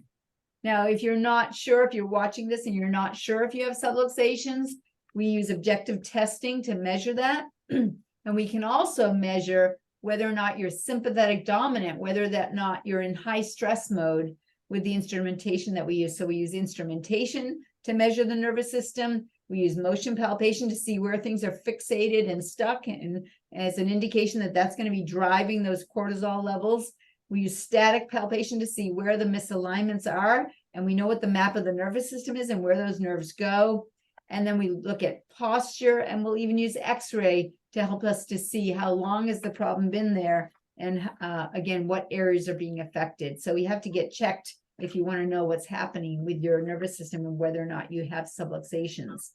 Now, if you're not sure, if you're watching this and you're not sure if you have subluxations, we use objective testing to measure that. And we can also measure whether or not you're sympathetic dominant, whether or not you're in high stress mode with the instrumentation that we use. So we use instrumentation to measure the nervous system. We use motion palpation to see where things are fixated and stuck, and as an indication that that's going to be driving those cortisol levels. We use static palpation to see where the misalignments are, and we know what the map of the nervous system is and where those nerves go. And then we look at posture, and we'll even use X-ray to help us to see how long has the problem been there, and again, what areas are being affected. So we have to get checked if you want to know what's happening with your nervous system and whether or not you have subluxations.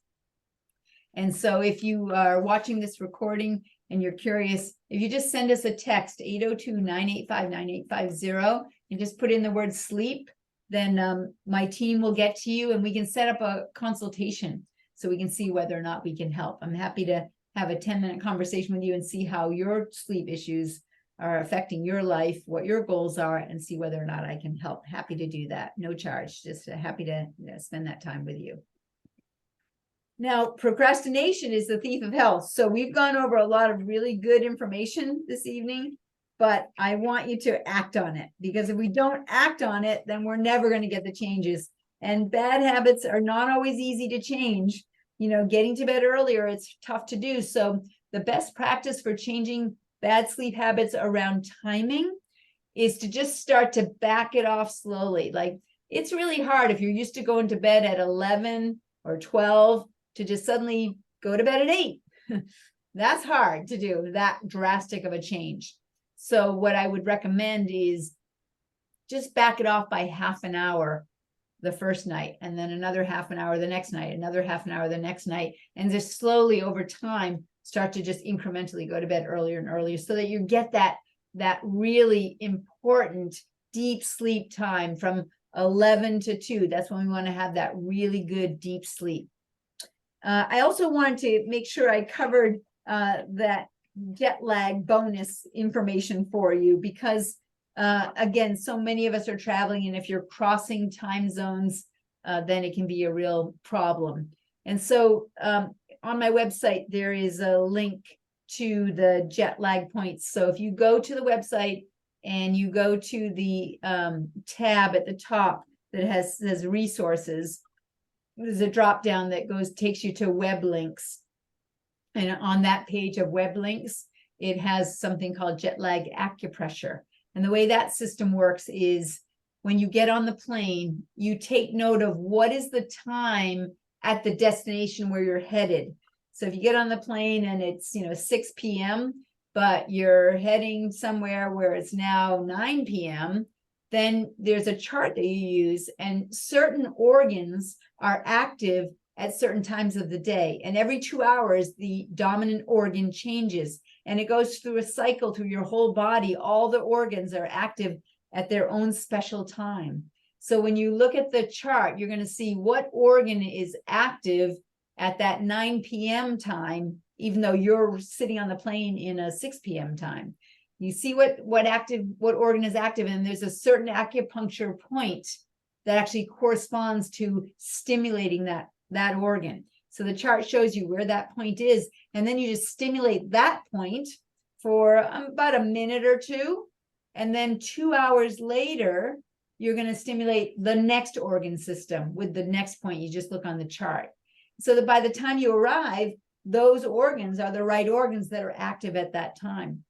And so if you are watching this recording and you're curious, if you just send us a text, 802-985-9850, and just put in the word sleep, then my team will get to you and we can set up a consultation so we can see whether or not we can help. I'm happy to have a 10-minute conversation with you and see how your sleep issues are affecting your life, what your goals are, and see whether or not I can help. Happy to do that. No charge, just happy to spend that time with you. Now, procrastination is the thief of health. So we've gone over a lot of really good information this evening, but I want you to act on it, because if we don't act on it, then we're never going to get the changes. And bad habits are not always easy to change. Getting to bed earlier, it's tough to do. So the best practice for changing bad sleep habits around timing is to just start to back it off slowly. Like, it's really hard if you're used to going to bed at 11 or 12 to just suddenly go to bed at 8. That's hard to do, that drastic of a change. So what I would recommend is just back it off by half an hour the first night, and then another half an hour the next night, another half an hour the next night, and just slowly over time start to just incrementally go to bed earlier and earlier, so that you get that really important deep sleep time from 11 to 2. That's when we want to have that really good deep sleep. I also wanted to make sure I covered that jet lag bonus information for you, because again, so many of us are traveling, and if you're crossing time zones, then it can be a real problem. And so on my website, there is a link to the jet lag points. So if you go to the website and you go to the tab at the top that says resources, there's a drop down that takes you to web links. And on that page of web links, it has something called jet lag acupressure. And the way that system works is when you get on the plane, you take note of what is the time at the destination where you're headed. So if you get on the plane and it's 6 p.m., but you're heading somewhere where it's now 9 p.m., then there's a chart that you use, and certain organs are active at certain times of the day. And every 2 hours, the dominant organ changes, and it goes through a cycle through your whole body. All the organs are active at their own special time. So when you look at the chart, you're going to see what organ is active at that 9 p.m. time, even though you're sitting on the plane in a 6 p.m. time. You see what organ is active, and there's a certain acupuncture point that actually corresponds to stimulating that organ. So the chart shows you where that point is, and then you just stimulate that point for about a minute or two, and then 2 hours later, you're going to stimulate the next organ system with the next point. You just look on the chart, so that by the time you arrive, those organs are the right organs that are active at that time.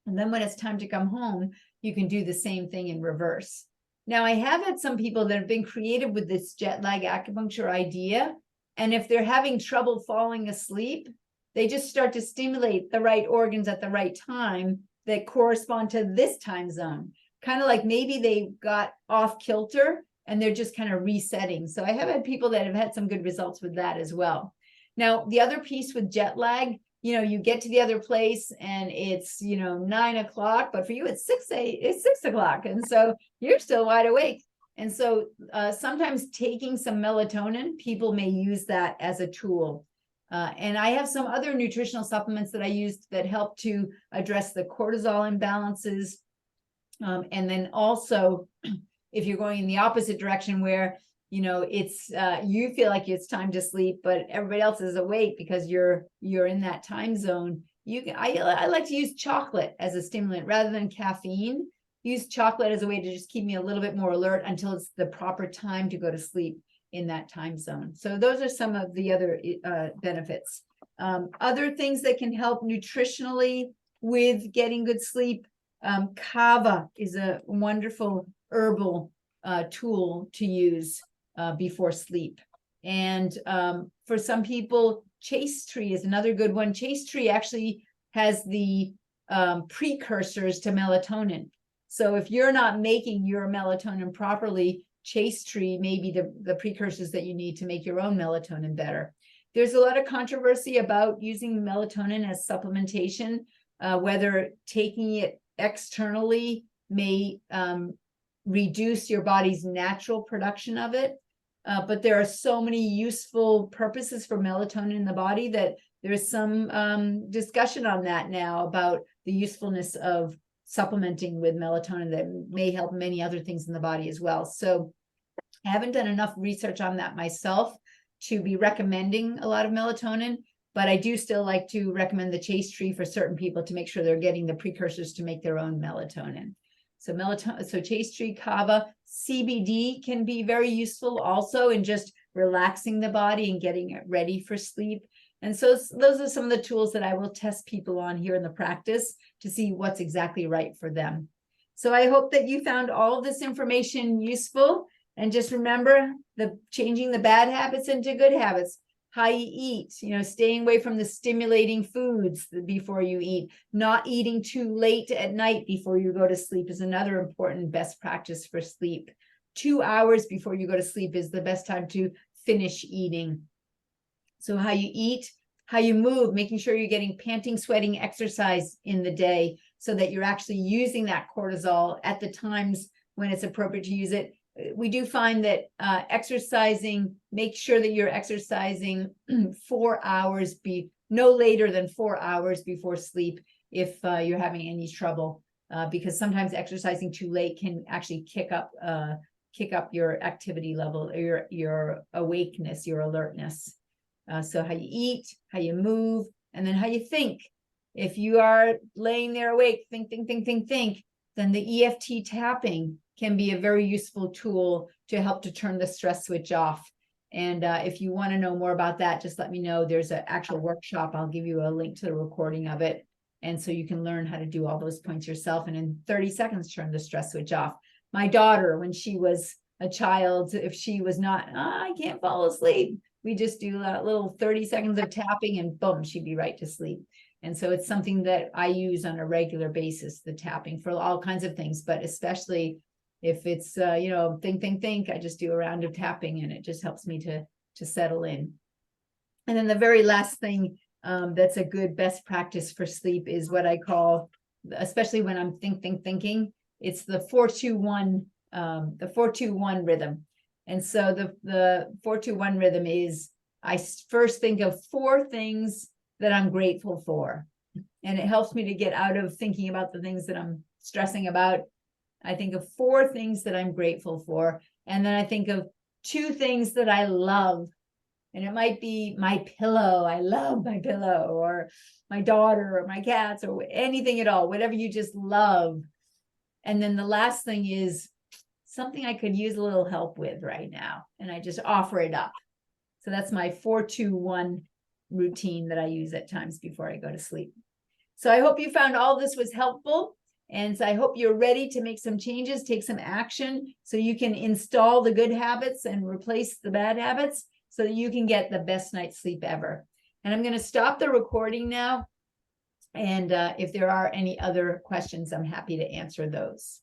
And then when it's time to come home, you can do the same thing in reverse. Now, I have had some people that have been creative with this jet lag acupuncture idea. And if they're having trouble falling asleep, they just start to stimulate the right organs at the right time that correspond to this time zone. Kind of like maybe they got off kilter and they're just kind of resetting. So I have had people that have had some good results with that as well. Now, the other piece with jet lag, you get to the other place and it's, 9 o'clock, but for you it's 6 o'clock. And so you're still wide awake. And so sometimes taking some melatonin, people may use that as a tool. And I have some other nutritional supplements that I use that help to address the cortisol imbalances. And then also, if you're going in the opposite direction where, it's you feel like it's time to sleep, but everybody else is awake because you're in that time zone. I like to use chocolate as a stimulant rather than caffeine. Use chocolate as a way to just keep me a little bit more alert until it's the proper time to go to sleep in that time zone. So those are some of the other benefits. Other things that can help nutritionally with getting good sleep. Kava is a wonderful herbal tool to use before sleep. And for some people, chaste tree is another good one. Chaste tree actually has the precursors to melatonin. So if you're not making your melatonin properly, chaste tree may be the precursors that you need to make your own melatonin better. There's a lot of controversy about using melatonin as supplementation, whether taking it externally may reduce your body's natural production of it. But there are so many useful purposes for melatonin in the body that there's some discussion on that now about the usefulness of supplementing with melatonin that may help many other things in the body as well. So I haven't done enough research on that myself to be recommending a lot of melatonin, but I do still like to recommend the chaste tree for certain people to make sure they're getting the precursors to make their own melatonin. So chaste tree, kava, CBD can be very useful also in just relaxing the body and getting it ready for sleep. And so those are some of the tools that I will test people on here in the practice to see what's exactly right for them. So I hope that you found all of this information useful. And just remember changing the bad habits into good habits. How you eat, staying away from the stimulating foods before you eat. Not eating too late at night before you go to sleep is another important best practice for sleep. 2 hours before you go to sleep is the best time to finish eating. So how you eat, how you move, making sure you're getting panting, sweating exercise in the day so that you're actually using that cortisol at the times when it's appropriate to use it. We do find that exercising, make sure that you're exercising 4 hours, no later than 4 hours before sleep if you're having any trouble, because sometimes exercising too late can actually kick up your activity level, or your awakeness, your alertness. So how you eat, how you move, and then how you think. If you are laying there awake, think, then the EFT tapping can be a very useful tool to help to turn the stress switch off. And if you want to know more about that, just let me know. There's an actual workshop. I'll give you a link to the recording of it. And so you can learn how to do all those points yourself. And in 30 seconds, turn the stress switch off. My daughter, when she was a child, if she was not, I can't fall asleep, we just do a little 30 seconds of tapping and boom, she'd be right to sleep. And so it's something that I use on a regular basis, the tapping, for all kinds of things, but especially if it's, think, I just do a round of tapping and it just helps me to settle in. And then the very last thing that's a good best practice for sleep is what I call, especially when I'm thinking, it's the 4-2-1, the 4-2-1 rhythm. And so the 4-2-1 rhythm is, I first think of 4 things that I'm grateful for. and it helps me to get out of thinking about the things that I'm stressing about. I think of 4 things that I'm grateful for. And then I think of 2 things that I love. And it might be my pillow. I love my pillow, or my daughter, or my cats, or anything at all, whatever you just love. And then the last thing is something I could use a little help with right now. And I just offer it up. So that's my 4-2-1 routine that I use at times before I go to sleep. So I hope you found all this was helpful. And so I hope you're ready to make some changes, take some action, so you can install the good habits and replace the bad habits, so that you can get the best night's sleep ever. And I'm going to stop the recording now. And if there are any other questions, I'm happy to answer those.